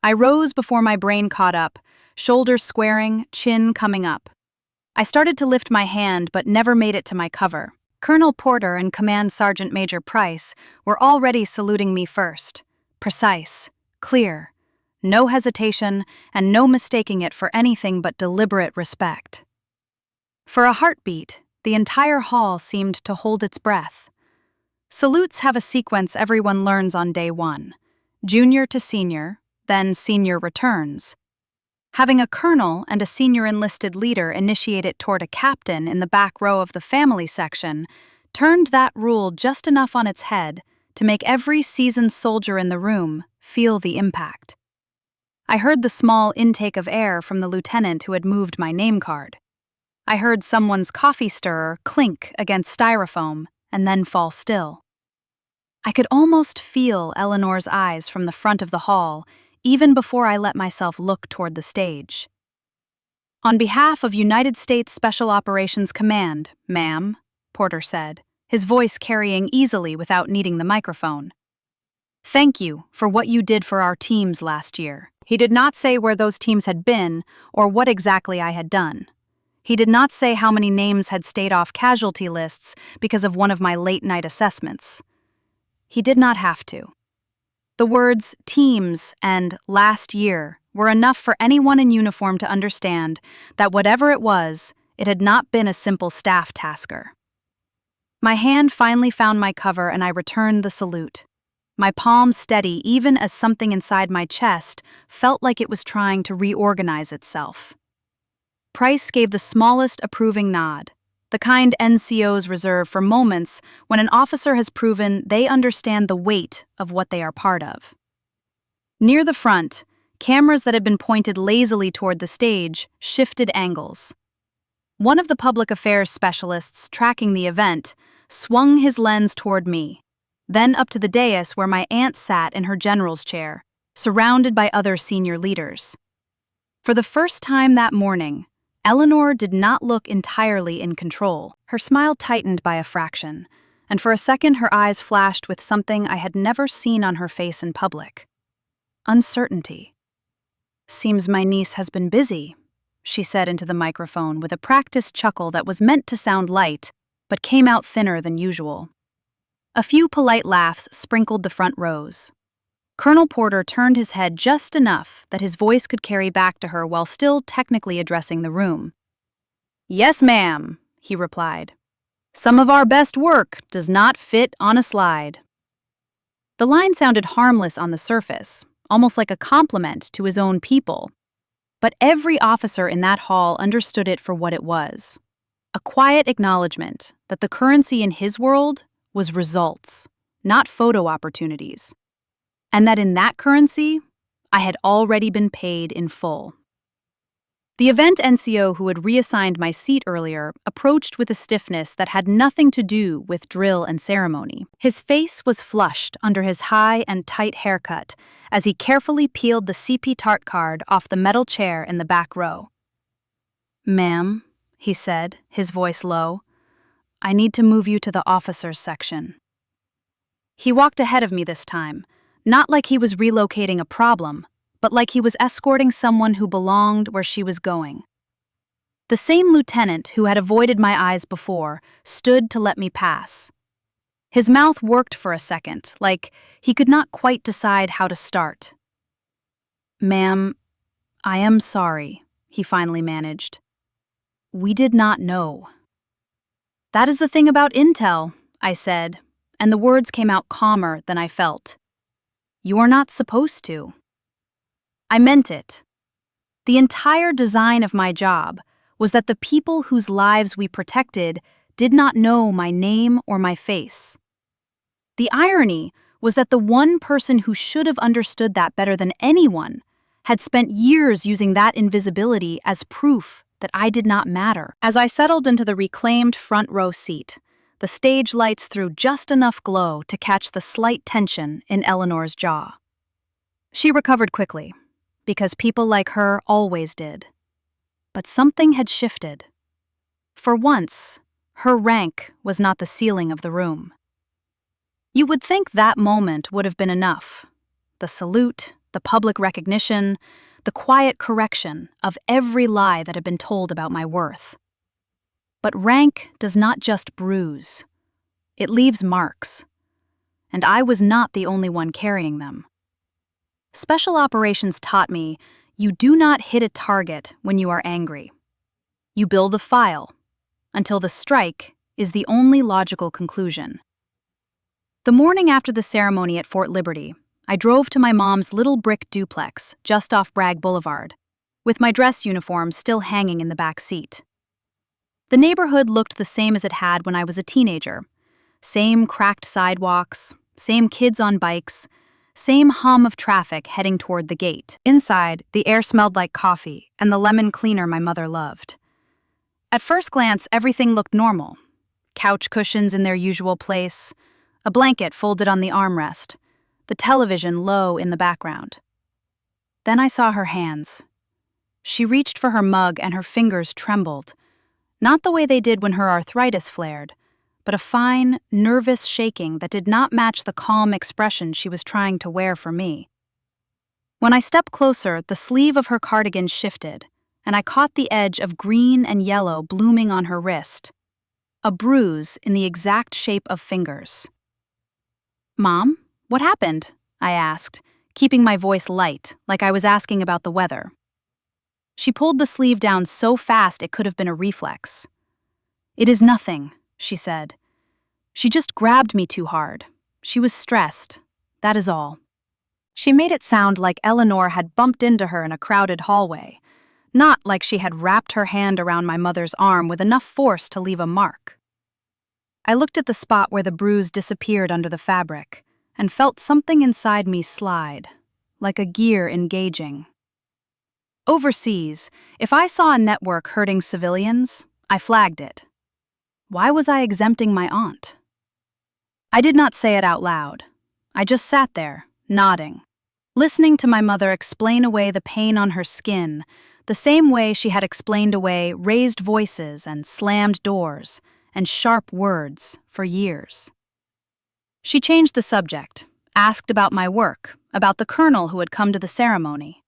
I rose before my brain caught up, shoulders squaring, chin coming up. I started to lift my hand but never made it to my cover. Colonel Porter and Command Sergeant Major Price were already saluting me first. Precise, clear, no hesitation, and no mistaking it for anything but deliberate respect. For a heartbeat, the entire hall seemed to hold its breath. Salutes have a sequence everyone learns on day one: junior to senior, then senior returns. Having a colonel and a senior enlisted leader initiate it toward a captain in the back row of the family section turned that rule just enough on its head to make every seasoned soldier in the room feel the impact. I heard the small intake of air from the lieutenant who had moved my name card. I heard someone's coffee stirrer clink against styrofoam and then fall still. I could almost feel Eleanor's eyes from the front of the hall, even before I let myself look toward the stage. "On behalf of United States Special Operations Command, ma'am," Porter said, his voice carrying easily without needing the microphone. "Thank you for what you did for our teams last year." He did not say where those teams had been or what exactly I had done. He did not say how many names had stayed off casualty lists because of one of my late-night assessments. He did not have to. The words teams and last year were enough for anyone in uniform to understand that whatever it had not been a simple staff tasker. My hand finally found my cover and I returned the salute. My palm steady even as something inside my chest felt like it was trying to reorganize itself. Price gave the smallest approving nod, the kind NCOs reserve for moments when an officer has proven they understand the weight of what they are part of. Near the front, cameras that had been pointed lazily toward the stage shifted angles. One of the public affairs specialists tracking the event swung his lens toward me, then up to the dais where my aunt sat in her general's chair, surrounded by other senior leaders. For the first time that morning, Eleanor did not look entirely in control. Her smile tightened by a fraction, and for a second her eyes flashed with something I had never seen on her face in public: uncertainty. "Seems my niece has been busy," she said into the microphone with a practiced chuckle that was meant to sound light, but came out thinner than usual. A few polite laughs sprinkled the front rows. Colonel Porter turned his head just enough that his voice could carry back to her while still technically addressing the room. "Yes, ma'am," he replied. "Some of our best work does not fit on a slide." The line sounded harmless on the surface, almost like a compliment to his own people. But every officer in that hall understood it for what it was: a quiet acknowledgement that the currency in his world was results, not photo opportunities. And that in that currency, I had already been paid in full. The event NCO who had reassigned my seat earlier approached with a stiffness that had nothing to do with drill and ceremony. His face was flushed under his high and tight haircut as he carefully peeled the CP Tart card off the metal chair in the back row. "Ma'am," he said, his voice low, "I need to move you to the officers' section." He walked ahead of me this time, not like he was relocating a problem, but like he was escorting someone who belonged where she was going. The same lieutenant who had avoided my eyes before stood to let me pass. His mouth worked for a second, like he could not quite decide how to start. "Ma'am, I am sorry," he finally managed. "We did not know." "That is the thing about intel," I said, and the words came out calmer than I felt. "You're not supposed to." I meant it. The entire design of my job was that the people whose lives we protected did not know my name or my face. The irony was that the one person who should have understood that better than anyone had spent years using that invisibility as proof that I did not matter. As I settled into the reclaimed front row seat, the stage lights threw just enough glow to catch the slight tension in Eleanor's jaw. She recovered quickly, because people like her always did. But something had shifted. For once, her rank was not the ceiling of the room. You would think that moment would have been enough. The salute, the public recognition, the quiet correction of every lie that had been told about my worth. But rank does not just bruise. It leaves marks. And I was not the only one carrying them. Special operations taught me you do not hit a target when you are angry. You build a file until the strike is the only logical conclusion. The morning after the ceremony at Fort Liberty, I drove to my mom's little brick duplex just off Bragg Boulevard, with my dress uniform still hanging in the back seat. The neighborhood looked the same as it had when I was a teenager. Same cracked sidewalks, same kids on bikes, same hum of traffic heading toward the gate. Inside, the air smelled like coffee and the lemon cleaner my mother loved. At first glance, everything looked normal. Couch cushions in their usual place, a blanket folded on the armrest, the television low in the background. Then I saw her hands. She reached for her mug and her fingers trembled, not the way they did when her arthritis flared, but a fine, nervous shaking that did not match the calm expression she was trying to wear for me. When I stepped closer, the sleeve of her cardigan shifted, and I caught the edge of green and yellow blooming on her wrist, a bruise in the exact shape of fingers. "Mom, what happened?" I asked, keeping my voice light, like I was asking about the weather. She pulled the sleeve down so fast it could have been a reflex. "It is nothing," she said. "She just grabbed me too hard. She was stressed. That is all." She made it sound like Eleanor had bumped into her in a crowded hallway, not like she had wrapped her hand around my mother's arm with enough force to leave a mark. I looked at the spot where the bruise disappeared under the fabric and felt something inside me slide, like a gear engaging. Overseas, if I saw a network hurting civilians, I flagged it. Why was I exempting my aunt? I did not say it out loud. I just sat there, nodding, listening to my mother explain away the pain on her skin, the same way she had explained away raised voices and slammed doors and sharp words for years. She changed the subject, asked about my work, about the colonel who had come to the ceremony.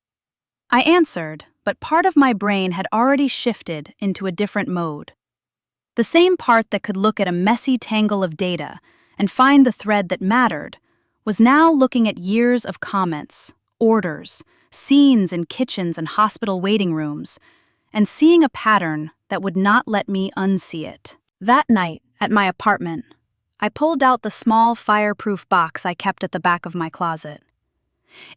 I answered, but part of my brain had already shifted into a different mode. The same part that could look at a messy tangle of data and find the thread that mattered was now looking at years of comments, orders, scenes in kitchens and hospital waiting rooms, and seeing a pattern that would not let me unsee it. That night, at my apartment, I pulled out the small fireproof box I kept at the back of my closet.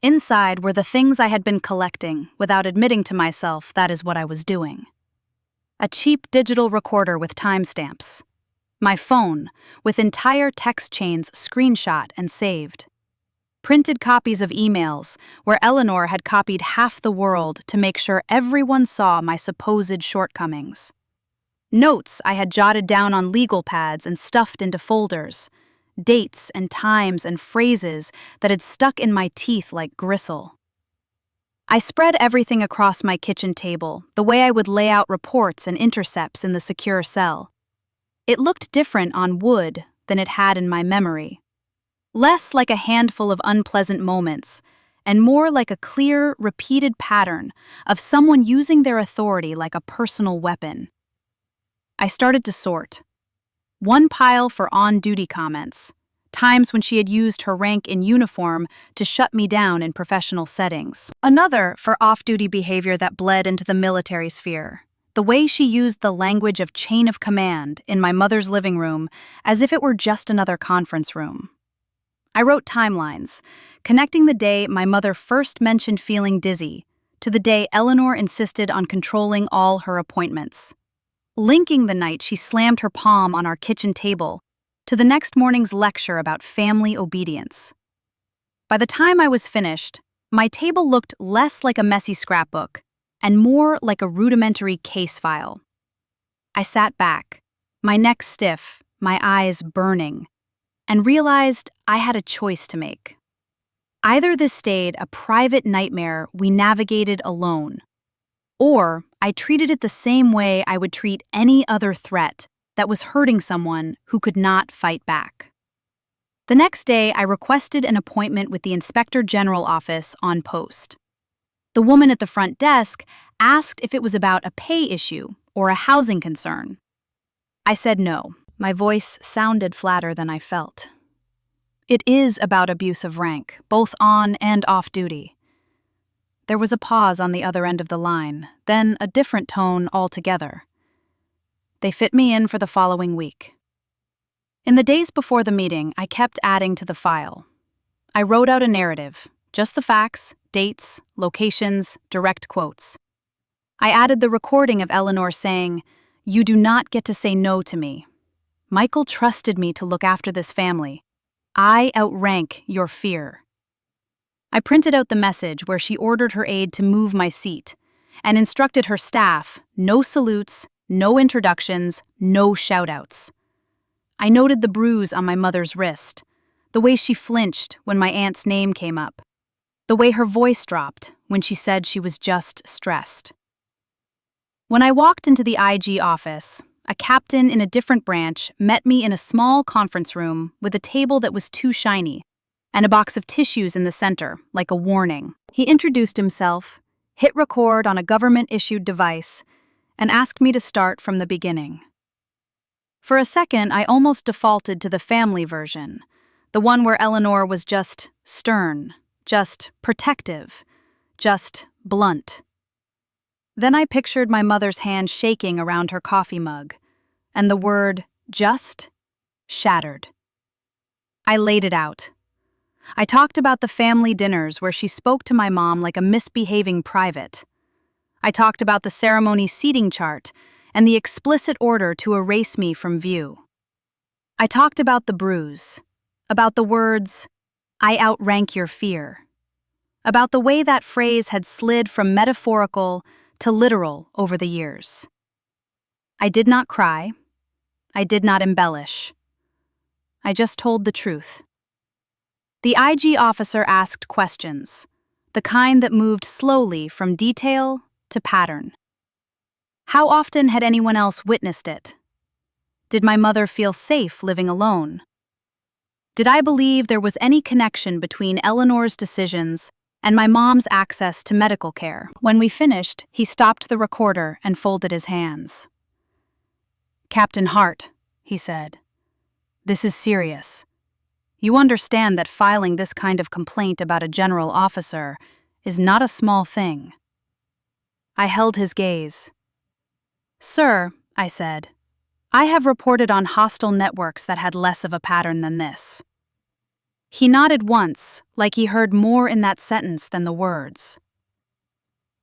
Inside were the things I had been collecting without admitting to myself that is what I was doing. A cheap digital recorder with timestamps. My phone, with entire text chains screenshot and saved. Printed copies of emails where Eleanor had copied half the world to make sure everyone saw my supposed shortcomings. Notes I had jotted down on legal pads and stuffed into folders. Dates and times and phrases that had stuck in my teeth like gristle. I spread everything across my kitchen table, the way I would lay out reports and intercepts in the secure cell. It looked different on wood than it had in my memory. Less like a handful of unpleasant moments, and more like a clear, repeated pattern of someone using their authority like a personal weapon. I started to sort. One pile for on-duty comments, times when she had used her rank in uniform to shut me down in professional settings. Another for off-duty behavior that bled into the military sphere, the way she used the language of chain of command in my mother's living room as if it were just another conference room. I wrote timelines, connecting the day my mother first mentioned feeling dizzy to the day Eleanor insisted on controlling all her appointments, linking the night she slammed her palm on our kitchen table to the next morning's lecture about family obedience. By the time I was finished, my table looked less like a messy scrapbook and more like a rudimentary case file. I sat back, my neck stiff, my eyes burning, and realized I had a choice to make. Either this stayed a private nightmare we navigated alone, or I treated it the same way I would treat any other threat that was hurting someone who could not fight back. The next day, I requested an appointment with the Inspector General office on post. The woman at the front desk asked if it was about a pay issue or a housing concern. I said no. My voice sounded flatter than I felt. It is about abuse of rank, both on and off duty. There was a pause on the other end of the line, then a different tone altogether. They fit me in for the following week. In the days before the meeting, I kept adding to the file. I wrote out a narrative, just the facts, dates, locations, direct quotes. I added the recording of Eleanor saying, "You do not get to say no to me. Michael trusted me to look after this family. I outrank your fear." I printed out the message where she ordered her aide to move my seat and instructed her staff, no salutes, no introductions, no shout-outs. I noted the bruise on my mother's wrist, the way she flinched when my aunt's name came up, the way her voice dropped when she said she was just stressed. When I walked into the IG office, a captain in a different branch met me in a small conference room with a table that was too shiny and a box of tissues in the center, like a warning. He introduced himself, hit record on a government-issued device, and asked me to start from the beginning. For a second, I almost defaulted to the family version, the one where Eleanor was just stern, just protective, just blunt. Then I pictured my mother's hand shaking around her coffee mug, and the word just shattered. I laid it out. I talked about the family dinners where she spoke to my mom like a misbehaving private. I talked about the ceremony seating chart and the explicit order to erase me from view. I talked about the bruise, about the words, "I outrank your fear," about the way that phrase had slid from metaphorical to literal over the years. I did not cry. I did not embellish. I just told the truth. The IG officer asked questions, the kind that moved slowly from detail to pattern. How often had anyone else witnessed it? Did my mother feel safe living alone? Did I believe there was any connection between Eleanor's decisions and my mom's access to medical care? When we finished, he stopped the recorder and folded his hands. "Captain Hart," he said, "this is serious. You understand that filing this kind of complaint about a general officer is not a small thing." I held his gaze. "Sir," I said, "I have reported on hostile networks that had less of a pattern than this." He nodded once, like he heard more in that sentence than the words.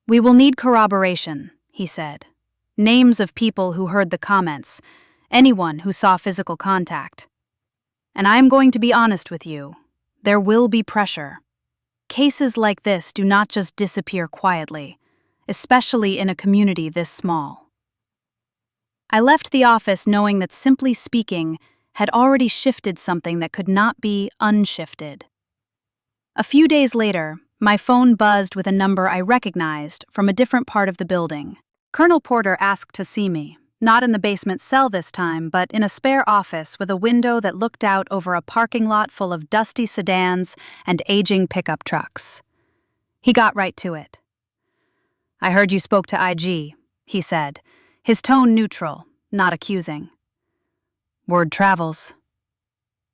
"We will need corroboration," he said. "Names of people who heard the comments, anyone who saw physical contact. And I am going to be honest with you. There will be pressure. Cases like this do not just disappear quietly, especially in a community this small." I left the office knowing that simply speaking had already shifted something that could not be unshifted. A few days later, my phone buzzed with a number I recognized from a different part of the building. Colonel Porter asked to see me, not in the basement cell this time, but in a spare office with a window that looked out over a parking lot full of dusty sedans and aging pickup trucks. He got right to it. "I heard you spoke to IG," he said, his tone neutral, not accusing. "Word travels."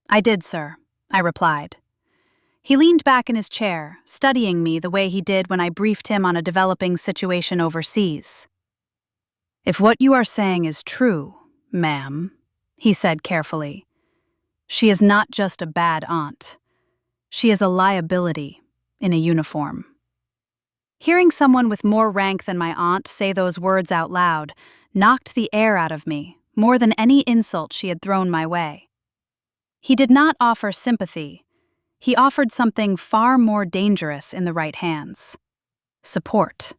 "I did, sir," I replied. He leaned back in his chair, studying me the way he did when I briefed him on a developing situation overseas. "If what you are saying is true, ma'am," he said carefully, "she is not just a bad aunt. She is a liability in a uniform." Hearing someone with more rank than my aunt say those words out loud knocked the air out of me more than any insult she had thrown my way. He did not offer sympathy. He offered something far more dangerous in the right hands: support.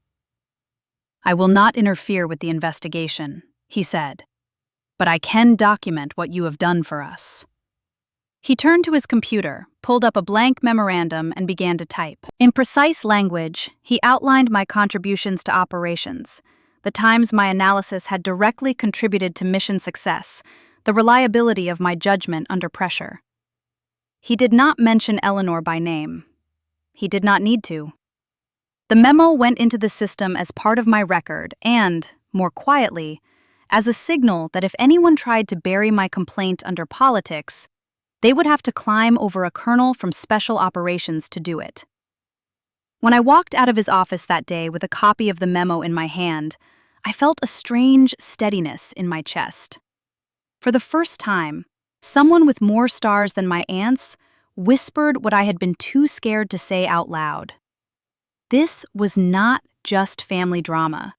"I will not interfere with the investigation," he said, "but I can document what you have done for us." He turned to his computer, pulled up a blank memorandum, and began to type. In precise language, he outlined my contributions to operations, the times my analysis had directly contributed to mission success, the reliability of my judgment under pressure. He did not mention Eleanor by name. He did not need to. The memo went into the system as part of my record and, more quietly, as a signal that if anyone tried to bury my complaint under politics, they would have to climb over a colonel from Special Operations to do it. When I walked out of his office that day with a copy of the memo in my hand, I felt a strange steadiness in my chest. For the first time, someone with more stars than my aunts whispered what I had been too scared to say out loud. This was not just family drama.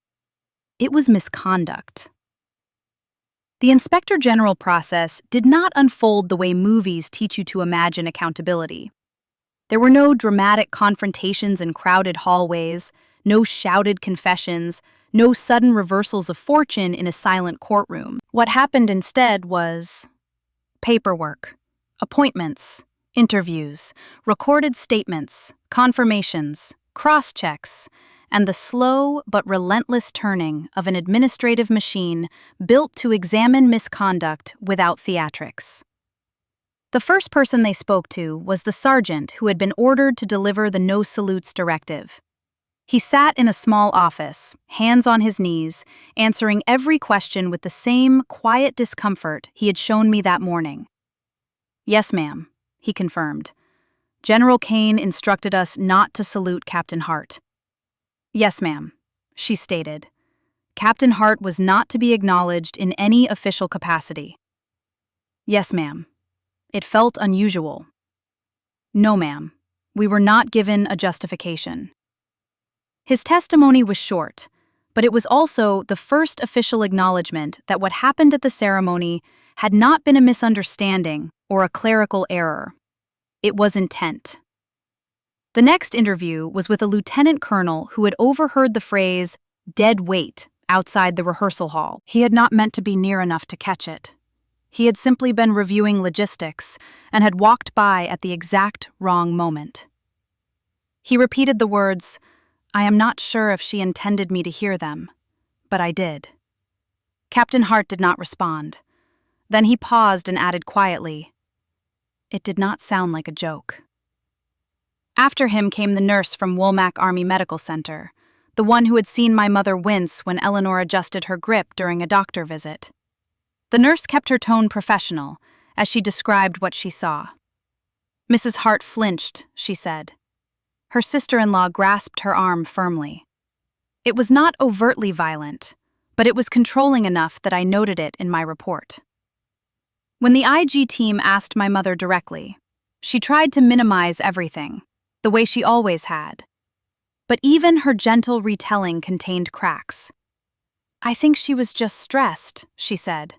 It was misconduct. The Inspector General process did not unfold the way movies teach you to imagine accountability. There were no dramatic confrontations in crowded hallways, no shouted confessions, no sudden reversals of fortune in a silent courtroom. What happened instead was paperwork, appointments, interviews, recorded statements, confirmations, cross-checks, and the slow but relentless turning of an administrative machine built to examine misconduct without theatrics. The first person they spoke to was the sergeant who had been ordered to deliver the no salutes directive. He sat in a small office, hands on his knees, answering every question with the same quiet discomfort he had shown me that morning. "Yes, ma'am," he confirmed. "General Kane instructed us not to salute Captain Hart." "Yes, ma'am," she stated. "Captain Hart was not to be acknowledged in any official capacity." "Yes, ma'am." It felt unusual. "No, ma'am. We were not given a justification." His testimony was short, but it was also the first official acknowledgement that what happened at the ceremony had not been a misunderstanding or a clerical error. It was intent. The next interview was with a lieutenant colonel who had overheard the phrase, "dead weight," outside the rehearsal hall. He had not meant to be near enough to catch it. He had simply been reviewing logistics and had walked by at the exact wrong moment. He repeated the words, "I am not sure if she intended me to hear them, but I did." Captain Hart did not respond. Then he paused and added quietly, "It did not sound like a joke." After him came the nurse from Womack Army Medical Center, the one who had seen my mother wince when Eleanor adjusted her grip during a doctor visit. The nurse kept her tone professional as she described what she saw. "Mrs. Hart flinched," she said. Her sister-in-law grasped her arm firmly. It was not overtly violent, but it was controlling enough that I noted it in my report. When the IG team asked my mother directly, she tried to minimize everything, the way she always had. But even her gentle retelling contained cracks. "I think she was just stressed," she said.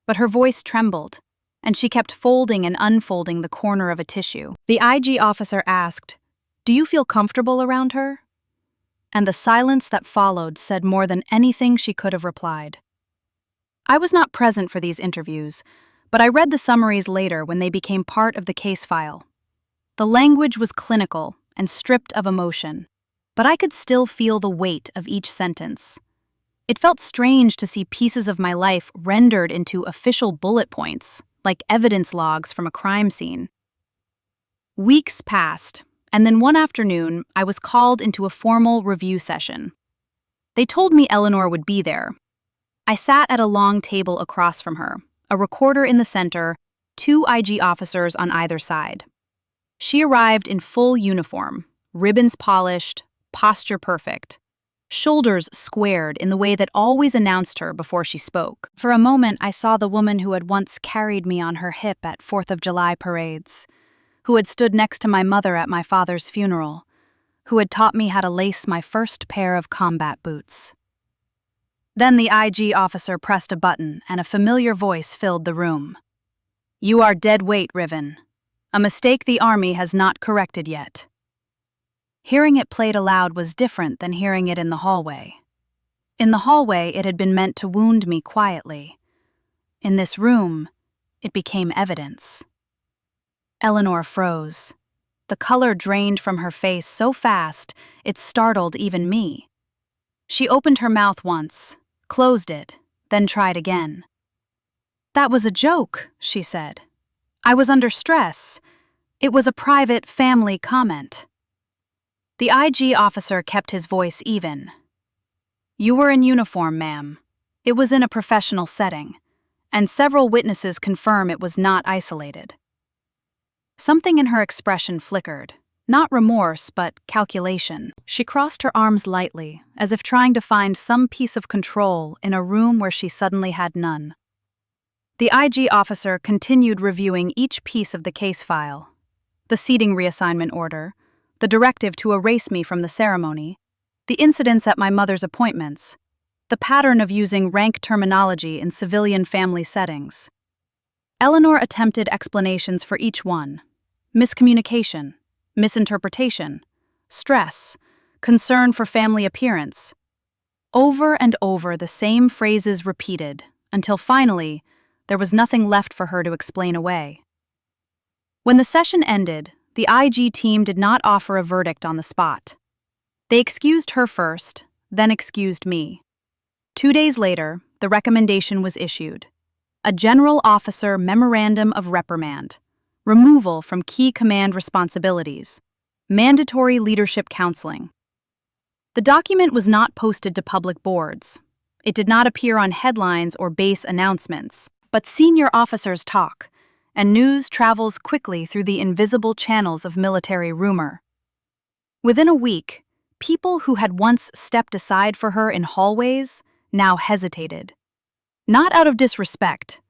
But her voice trembled, and she kept folding and unfolding the corner of a tissue. The IG officer asked, "Do you feel comfortable around her?" And the silence that followed said more than anything she could have replied. I was not present for these interviews, but I read the summaries later when they became part of the case file. The language was clinical and stripped of emotion, but I could still feel the weight of each sentence. It felt strange to see pieces of my life rendered into official bullet points, like evidence logs from a crime scene. Weeks passed, and then one afternoon, I was called into a formal review session. They told me Eleanor would be there. I sat at a long table across from her, a recorder in the center, 2 IG officers on either side. She arrived in full uniform, ribbons polished, posture perfect, shoulders squared in the way that always announced her before she spoke. For a moment, I saw the woman who had once carried me on her hip at 4th of July parades, who had stood next to my mother at my father's funeral, who had taught me how to lace my first pair of combat boots. Then the IG officer pressed a button and a familiar voice filled the room. "You are dead weight, Riven. a mistake the Army has not corrected yet. Hearing it played aloud was different than hearing it in the hallway. In the hallway, it had been meant to wound me quietly. In this room, it became evidence. Eleanor froze. The color drained from her face so fast, it startled even me. She opened her mouth once, closed it, then tried again. "That was a joke," she said. "I was under stress. It was a private family comment." The IG officer kept his voice even. "You were in uniform, ma'am. It was in a professional setting, and several witnesses confirm it was not isolated." Something in her expression flickered. Not remorse, but calculation. She crossed her arms lightly, as if trying to find some piece of control in a room where she suddenly had none. The IG officer continued reviewing each piece of the case file. The seating reassignment order, the directive to erase me from the ceremony, the incidents at my mother's appointments, the pattern of using rank terminology in civilian family settings. Eleanor attempted explanations for each one: miscommunication, misinterpretation, stress, concern for family appearance. Over and over, the same phrases repeated, until finally, there was nothing left for her to explain away. When the session ended, the IG team did not offer a verdict on the spot. They excused her first, then excused me. 2 days later, the recommendation was issued: a General Officer Memorandum of Reprimand, removal from key command responsibilities, mandatory leadership counseling. The document was not posted to public boards. It did not appear on headlines or base announcements, but senior officers talk, and news travels quickly through the invisible channels of military rumor. Within a week, people who had once stepped aside for her in hallways now hesitated. Not out of disrespect,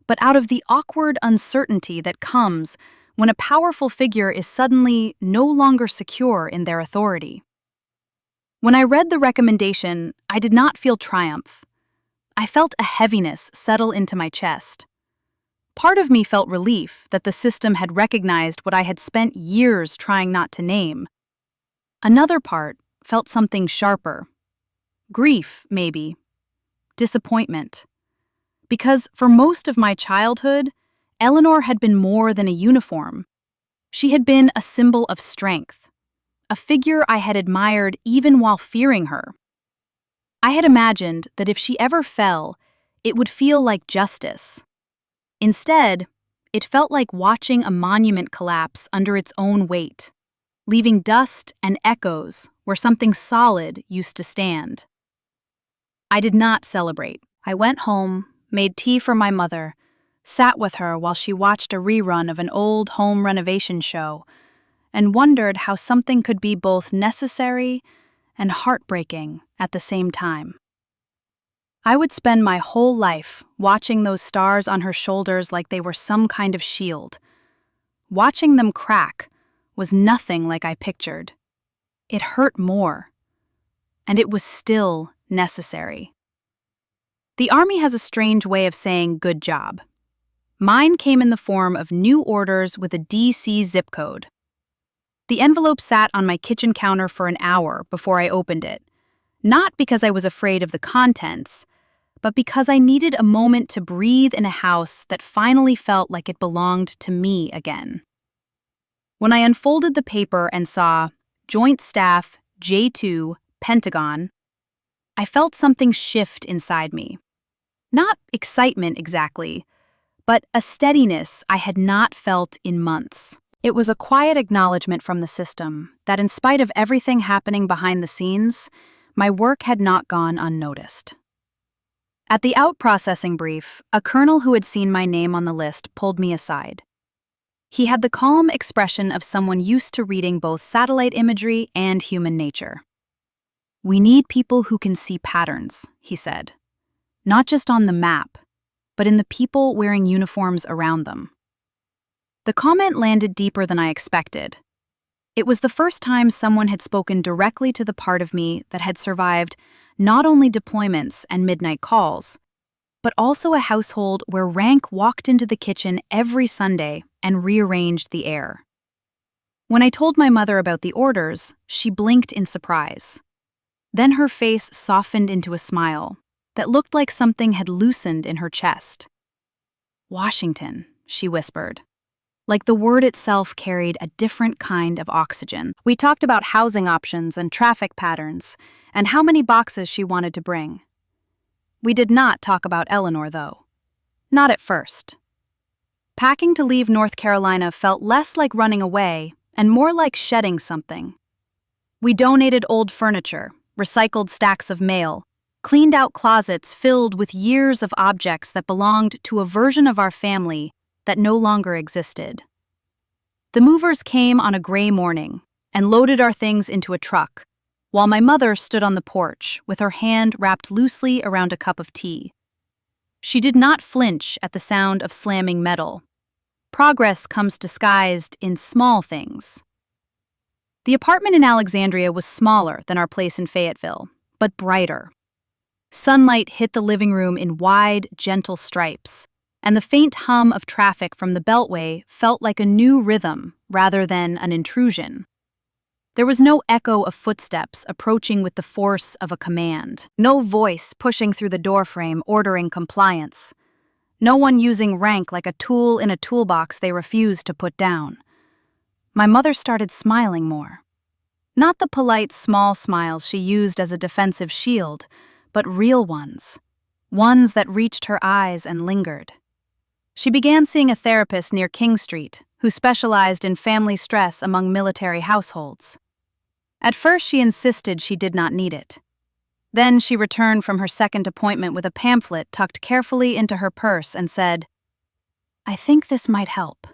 but out of the awkward uncertainty that comes when a powerful figure is suddenly no longer secure in their authority. When I read the recommendation, I did not feel triumph. I felt a heaviness settle into my chest. Part of me felt relief that the system had recognized what I had spent years trying not to name. Another part felt something sharper. Grief, maybe. Disappointment. Because for most of my childhood, Eleanor had been more than a uniform. She had been a symbol of strength, a figure I had admired even while fearing her. I had imagined that if she ever fell, it would feel like justice. Instead, it felt like watching a monument collapse under its own weight, leaving dust and echoes where something solid used to stand. I did not celebrate. I went home, made tea for my mother, sat with her while she watched a rerun of an old home renovation show, and wondered how something could be both necessary and heartbreaking at the same time. I would spend my whole life watching those stars on her shoulders like they were some kind of shield. Watching them crack was nothing like I pictured. It hurt more, and it was still necessary. The Army has a strange way of saying good job. Mine came in the form of new orders with a DC zip code. The envelope sat on my kitchen counter for an hour before I opened it, not because I was afraid of the contents, but because I needed a moment to breathe in a house that finally felt like it belonged to me again. When I unfolded the paper and saw Joint Staff J2 Pentagon, I felt something shift inside me. Not excitement exactly, but a steadiness I had not felt in months. It was a quiet acknowledgement from the system that in spite of everything happening behind the scenes, my work had not gone unnoticed. At the out-processing brief, a colonel who had seen my name on the list pulled me aside. He had the calm expression of someone used to reading both satellite imagery and human nature. "We need people who can see patterns," he said. "Not just on the map, but in the people wearing uniforms around them." The comment landed deeper than I expected. It was the first time someone had spoken directly to the part of me that had survived not only deployments and midnight calls, but also a household where rank walked into the kitchen every Sunday and rearranged the air. When I told my mother about the orders, she blinked in surprise. Then her face softened into a smile that looked like something had loosened in her chest. "Washington," she whispered. Like the word itself carried a different kind of oxygen. We talked about housing options and traffic patterns, and how many boxes she wanted to bring. We did not talk about Eleanor, though. Not at first. Packing to leave North Carolina felt less like running away and more like shedding something. We donated old furniture, recycled stacks of mail, cleaned out closets filled with years of objects that belonged to a version of our family that no longer existed. The movers came on a gray morning and loaded our things into a truck, while my mother stood on the porch with her hand wrapped loosely around a cup of tea. She did not flinch at the sound of slamming metal. Progress comes disguised in small things. The apartment in Alexandria was smaller than our place in Fayetteville, but brighter. Sunlight hit the living room in wide, gentle stripes, and the faint hum of traffic from the Beltway felt like a new rhythm rather than an intrusion. There was no echo of footsteps approaching with the force of a command, no voice pushing through the doorframe ordering compliance, no one using rank like a tool in a toolbox they refused to put down. My mother started smiling more. Not the polite, small smiles she used as a defensive shield, but real ones that reached her eyes and lingered. She began seeing a therapist near King Street who specialized in family stress among military households. At first, she insisted she did not need it. Then she returned from her second appointment with a pamphlet tucked carefully into her purse and said, "I think this might help."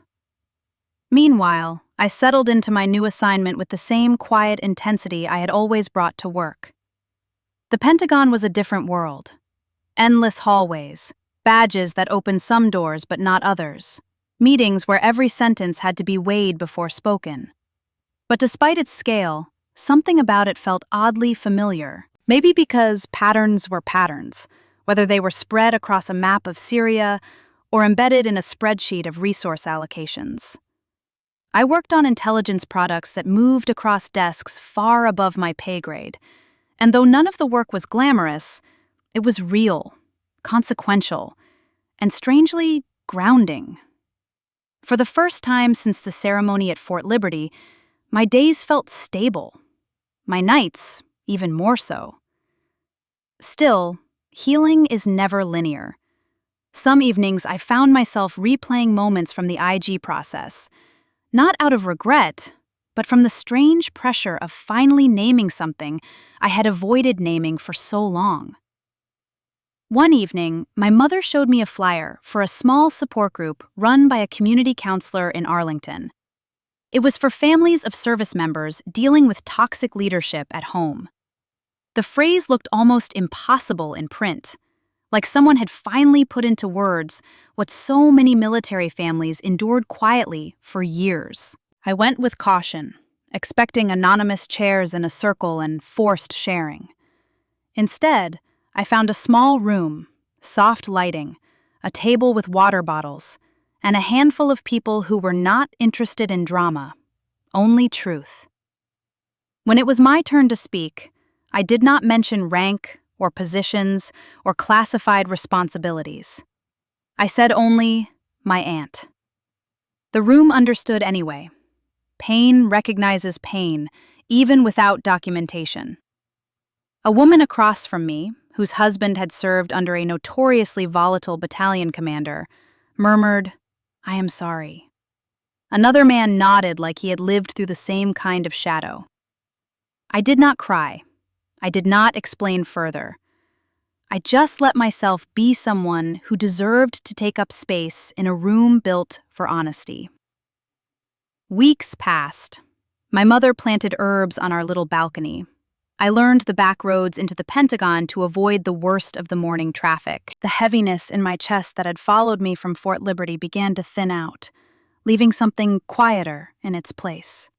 Meanwhile, I settled into my new assignment with the same quiet intensity I had always brought to work. The Pentagon was a different world. Endless hallways, badges that opened some doors but not others, meetings where every sentence had to be weighed before spoken. But despite its scale, something about it felt oddly familiar. Maybe because patterns were patterns, whether they were spread across a map of Syria or embedded in a spreadsheet of resource allocations. I worked on intelligence products that moved across desks far above my pay grade, and though none of the work was glamorous, it was real, consequential, and strangely grounding. For the first time since the ceremony at Fort Liberty, my days felt stable. My nights, even more so. Still, healing is never linear. Some evenings I found myself replaying moments from the IG process, not out of regret, but from the strange pressure of finally naming something I had avoided naming for so long. One evening, my mother showed me a flyer for a small support group run by a community counselor in Arlington. It was for families of service members dealing with toxic leadership at home. The phrase looked almost impossible in print, like someone had finally put into words what so many military families endured quietly for years. I went with caution, expecting anonymous chairs in a circle and forced sharing. Instead, I found a small room, soft lighting, a table with water bottles, and a handful of people who were not interested in drama, only truth. When it was my turn to speak, I did not mention rank or positions or classified responsibilities. I said only, my aunt. The room understood anyway. Pain recognizes pain, even without documentation. A woman across from me, whose husband had served under a notoriously volatile battalion commander, murmured, "I am sorry." Another man nodded like he had lived through the same kind of shadow. I did not cry. I did not explain further. I just let myself be someone who deserved to take up space in a room built for honesty. Weeks passed. My mother planted herbs on our little balcony. I learned the back roads into the Pentagon to avoid the worst of the morning traffic. The heaviness in my chest that had followed me from Fort Liberty began to thin out, leaving something quieter in its place.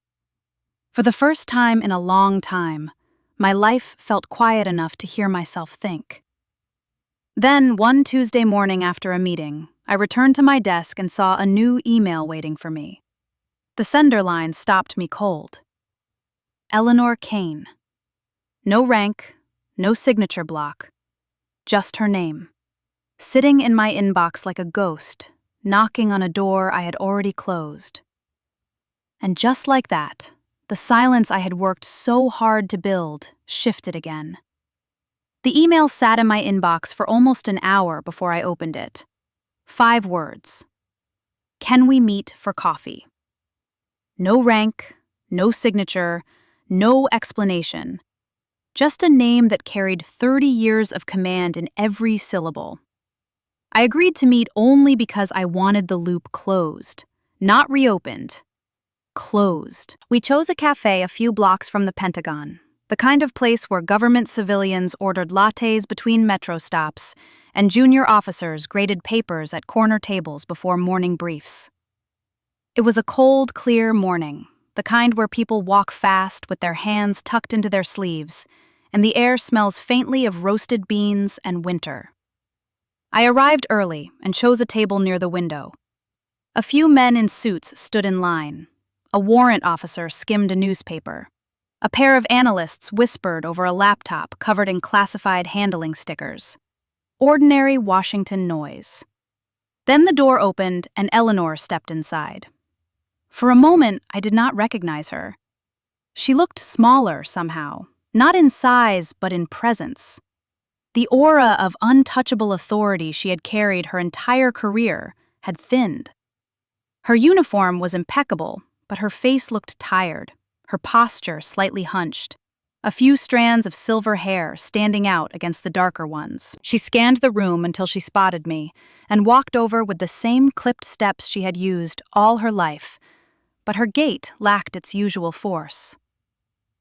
For the first time in a long time, my life felt quiet enough to hear myself think. Then, one Tuesday morning after a meeting, I returned to my desk and saw a new email waiting for me. The sender line stopped me cold. Eleanor Kane. No rank, no signature block, just her name. Sitting in my inbox like a ghost, knocking on a door I had already closed. And just like that, the silence I had worked so hard to build shifted again. The email sat in my inbox for almost an hour before I opened it. 5 words. Can we meet for coffee? No rank, no signature, no explanation. Just a name that carried 30 years of command in every syllable. I agreed to meet only because I wanted the loop closed, not reopened. Closed. We chose a cafe a few blocks from the Pentagon, the kind of place where government civilians ordered lattes between metro stops and junior officers graded papers at corner tables before morning briefs. It was a cold, clear morning, the kind where people walk fast with their hands tucked into their sleeves, and the air smells faintly of roasted beans and winter. I arrived early and chose a table near the window. A few men in suits stood in line. A warrant officer skimmed a newspaper. A pair of analysts whispered over a laptop covered in classified handling stickers. Ordinary Washington noise. Then the door opened and Eleanor stepped inside. For a moment, I did not recognize her. She looked smaller somehow, not in size but in presence. The aura of untouchable authority she had carried her entire career had thinned. Her uniform was impeccable, but her face looked tired, her posture slightly hunched, a few strands of silver hair standing out against the darker ones. She scanned the room until she spotted me and walked over with the same clipped steps she had used all her life, but her gait lacked its usual force.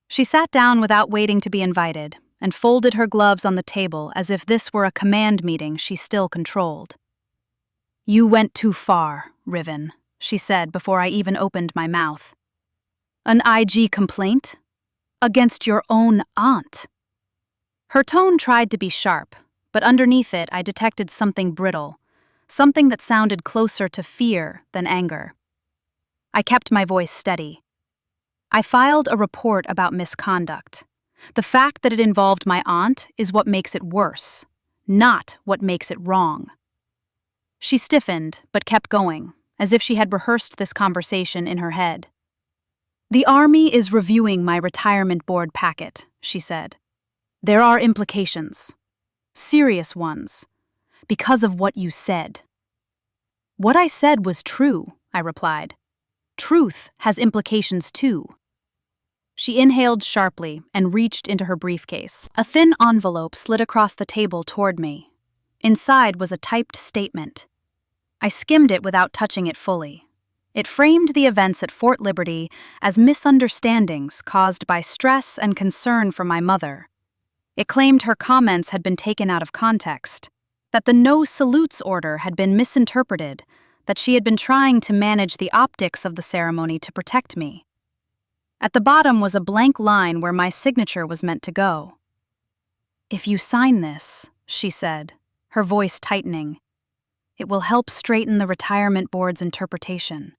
She sat down without waiting to be invited and folded her gloves on the table as if this were a command meeting she still controlled. "You went too far, Riven," she said before I even opened my mouth. "An IG complaint? Against your own aunt." Her tone tried to be sharp, but underneath it I detected something brittle, something that sounded closer to fear than anger. I kept my voice steady. I filed a report about misconduct. The fact that it involved my aunt is what makes it worse, not what makes it wrong. She stiffened, but kept going, as if she had rehearsed this conversation in her head. "The Army is reviewing my retirement board packet," she said. "There are implications. Serious ones. Because of what you said." "What I said was true," I replied. "Truth has implications too." She inhaled sharply and reached into her briefcase. A thin envelope slid across the table toward me. Inside was a typed statement. I skimmed it without touching it fully. It framed the events at Fort Liberty as misunderstandings caused by stress and concern for my mother. It claimed her comments had been taken out of context, that the no salutes order had been misinterpreted, that she had been trying to manage the optics of the ceremony to protect me. At the bottom was a blank line where my signature was meant to go. "If you sign this," she said, her voice tightening, "it will help straighten the retirement board's interpretation.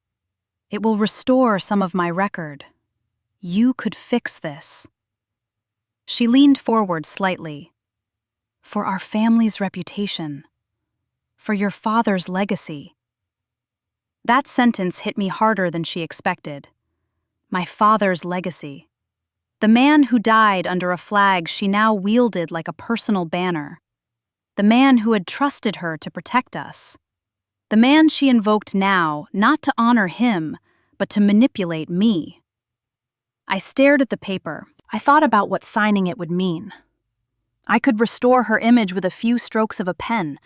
It will restore some of my record. You could fix this." She leaned forward slightly. "For our family's reputation. For your father's legacy." That sentence hit me harder than she expected. My father's legacy. The man who died under a flag she now wielded like a personal banner. The man who had trusted her to protect us. The man she invoked now, not to honor him, but to manipulate me. I stared at the paper. I thought about what signing it would mean. I could restore her image with a few strokes of a pen.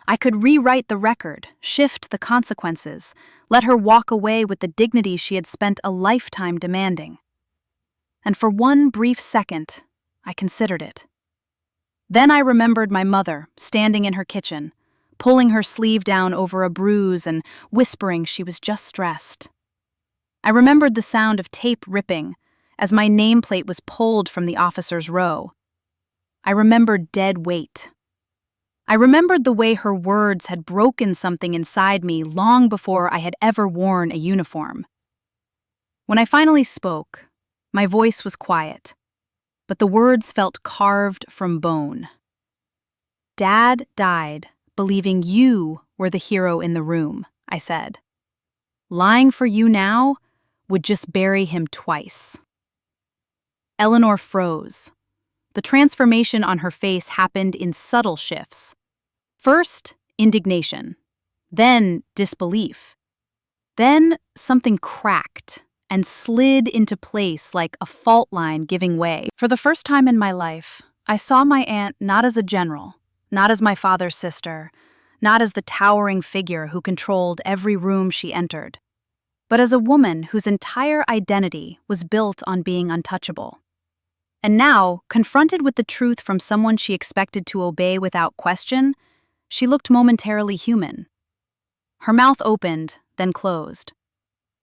I could rewrite the record, shift the consequences, let her walk away with the dignity she had spent a lifetime demanding. And for one brief second, I considered it. Then I remembered my mother, standing in her kitchen, pulling her sleeve down over a bruise and whispering she was just stressed. I remembered the sound of tape ripping as my nameplate was pulled from the officer's row. I remembered dead weight. I remembered the way her words had broken something inside me long before I had ever worn a uniform. When I finally spoke, my voice was quiet, but the words felt carved from bone. Dad died believing you were the hero in the room, I said. Lying for you now would just bury him twice. Eleanor froze. The transformation on her face happened in subtle shifts. First, indignation. Then, disbelief. Then, something cracked and slid into place like a fault line giving way. For the first time in my life, I saw my aunt not as a general, not as my father's sister, not as the towering figure who controlled every room she entered, but as a woman whose entire identity was built on being untouchable. And now, confronted with the truth from someone she expected to obey without question, she looked momentarily human. Her mouth opened, then closed.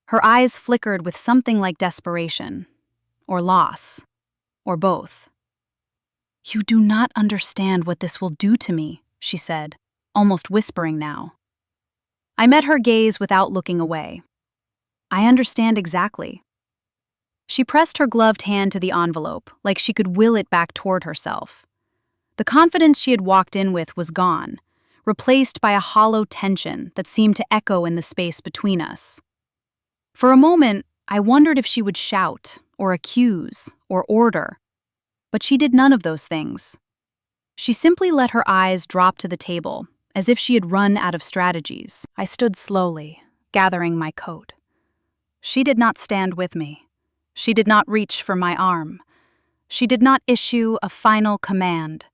Her eyes flickered with something like desperation, or loss, or both. "You do not understand what this will do to me," she said, almost whispering now. I met her gaze without looking away. "I understand exactly." She pressed her gloved hand to the envelope, like she could will it back toward herself. The confidence she had walked in with was gone, replaced by a hollow tension that seemed to echo in the space between us. For a moment, I wondered if she would shout, or accuse, or order. But she did none of those things. She simply let her eyes drop to the table, as if she had run out of strategies. I stood slowly, gathering my coat. She did not stand with me. She did not reach for my arm. She did not issue a final command.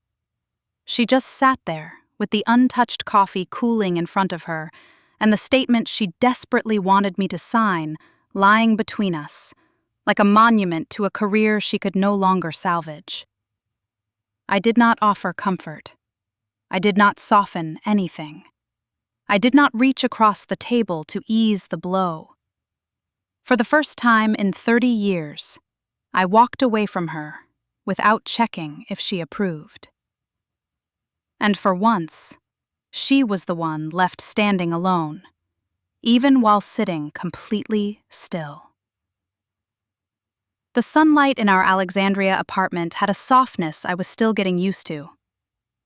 She just sat there, with the untouched coffee cooling in front of her, and the statement she desperately wanted me to sign lying between us, like a monument to a career she could no longer salvage. I did not offer comfort. I did not soften anything. I did not reach across the table to ease the blow. For the first time in 30 years, I walked away from her without checking if she approved. And for once, she was the one left standing alone, even while sitting completely still. The sunlight in our Alexandria apartment had a softness I was still getting used to.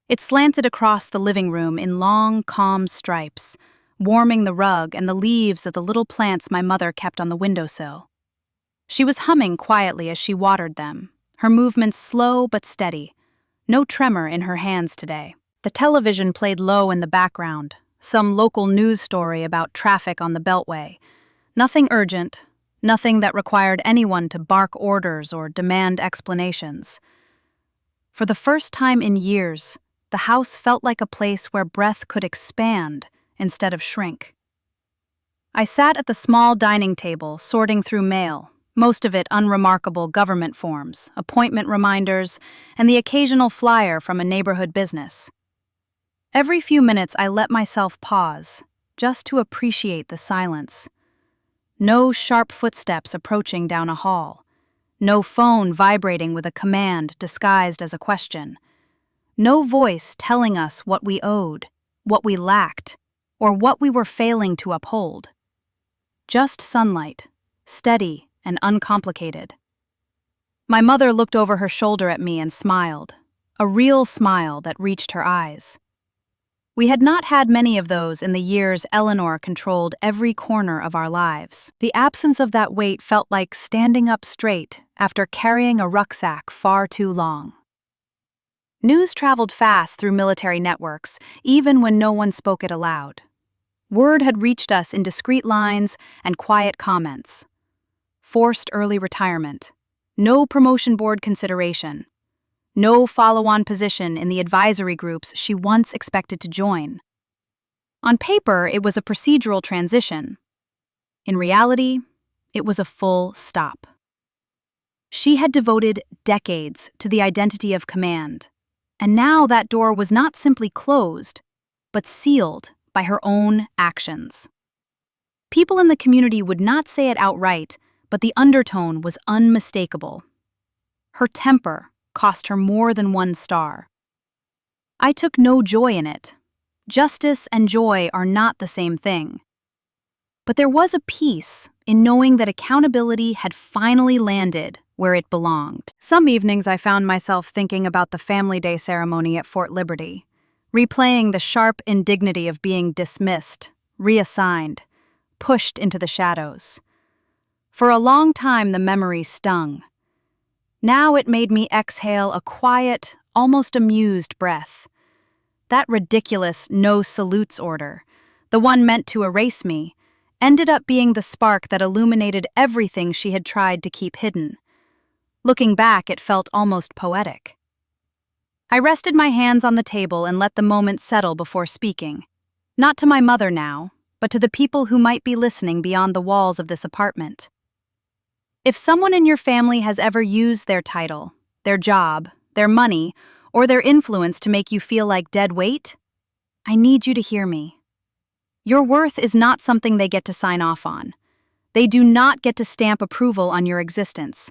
It slanted across the living room in long, calm stripes, warming the rug and the leaves of the little plants my mother kept on the windowsill. She was humming quietly as she watered them, her movements slow but steady, no tremor in her hands today. The television played low in the background, some local news story about traffic on the Beltway. Nothing urgent, nothing that required anyone to bark orders or demand explanations. For the first time in years, the house felt like a place where breath could expand instead of shrink. I sat at the small dining table, sorting through mail, most of it unremarkable government forms, appointment reminders, and the occasional flyer from a neighborhood business. Every few minutes I let myself pause, just to appreciate the silence. No sharp footsteps approaching down a hall. No phone vibrating with a command disguised as a question. No voice telling us what we owed, what we lacked, or what we were failing to uphold. Just sunlight, steady and uncomplicated. My mother looked over her shoulder at me and smiled, a real smile that reached her eyes. We had not had many of those in the years Eleanor controlled every corner of our lives. The absence of that weight felt like standing up straight after carrying a rucksack far too long. News traveled fast through military networks, even when no one spoke it aloud. Word had reached us in discreet lines and quiet comments. Forced early retirement. No promotion board consideration. No follow-on position in the advisory groups she once expected to join. On paper, it was a procedural transition. In reality, it was a full stop. She had devoted decades to the identity of command, and now that door was not simply closed, but sealed by her own actions. People in the community would not say it outright, but the undertone was unmistakable. Her temper cost her more than one star. I took no joy in it. Justice and joy are not the same thing. But there was a peace in knowing that accountability had finally landed where it belonged. Some evenings I found myself thinking about the Family Day ceremony at Fort Liberty, replaying the sharp indignity of being dismissed, reassigned, pushed into the shadows. For a long time the memory stung. Now it made me exhale a quiet, almost amused breath. That ridiculous no salutes order, the one meant to erase me, ended up being the spark that illuminated everything she had tried to keep hidden. Looking back, it felt almost poetic. I rested my hands on the table and let the moment settle before speaking. Not to my mother now, but to the people who might be listening beyond the walls of this apartment. If someone in your family has ever used their title, their job, their money, or their influence to make you feel like dead weight, I need you to hear me. Your worth is not something they get to sign off on. They do not get to stamp approval on your existence.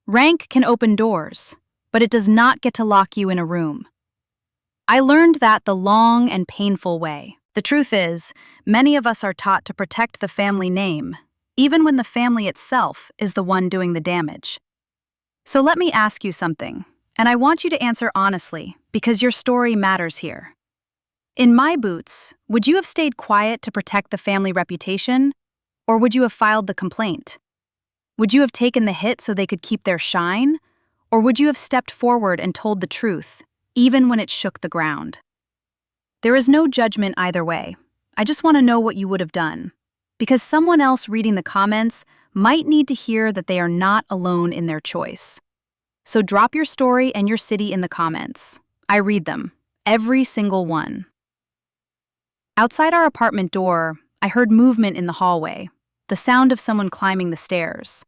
Rank can open doors, but it does not get to lock you in a room. I learned that the long and painful way. The truth is, many of us are taught to protect the family name, even when the family itself is the one doing the damage. So let me ask you something, and I want you to answer honestly, because your story matters here. In my boots, would you have stayed quiet to protect the family reputation, or would you have filed the complaint? Would you have taken the hit so they could keep their shine, or would you have stepped forward and told the truth, even when it shook the ground? There is no judgment either way. I just want to know what you would have done, because someone else reading the comments might need to hear that they are not alone in their choice. So drop your story and your city in the comments. I read them, every single one. Outside our apartment door, I heard movement in the hallway, the sound of someone climbing the stairs.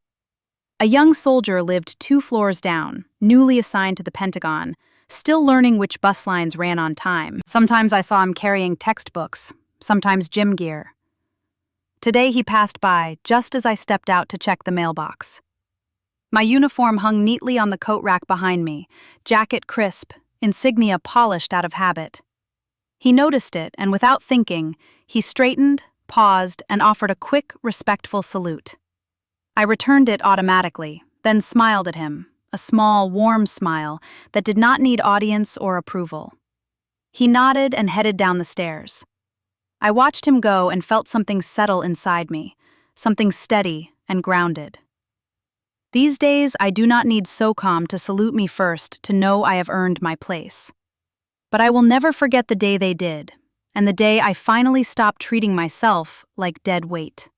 A young soldier lived 2 floors down, newly assigned to the Pentagon, still learning which bus lines ran on time. Sometimes I saw him carrying textbooks, sometimes gym gear. Today he passed by just as I stepped out to check the mailbox. My uniform hung neatly on the coat rack behind me, jacket crisp, insignia polished out of habit. He noticed it, and without thinking, he straightened, paused, and offered a quick, respectful salute. I returned it automatically, then smiled at him, a small, warm smile that did not need audience or approval. He nodded and headed down the stairs. I watched him go and felt something settle inside me, something steady and grounded. These days, I do not need SOCOM to salute me first to know I have earned my place. But I will never forget the day they did, and the day I finally stopped treating myself like dead weight.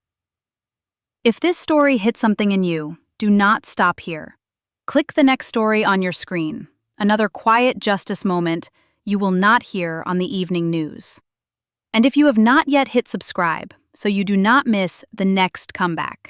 If this story hit something in you, do not stop here. Click the next story on your screen, another quiet justice moment you will not hear on the evening news. And if you have not yet hit subscribe, so you do not miss the next comeback.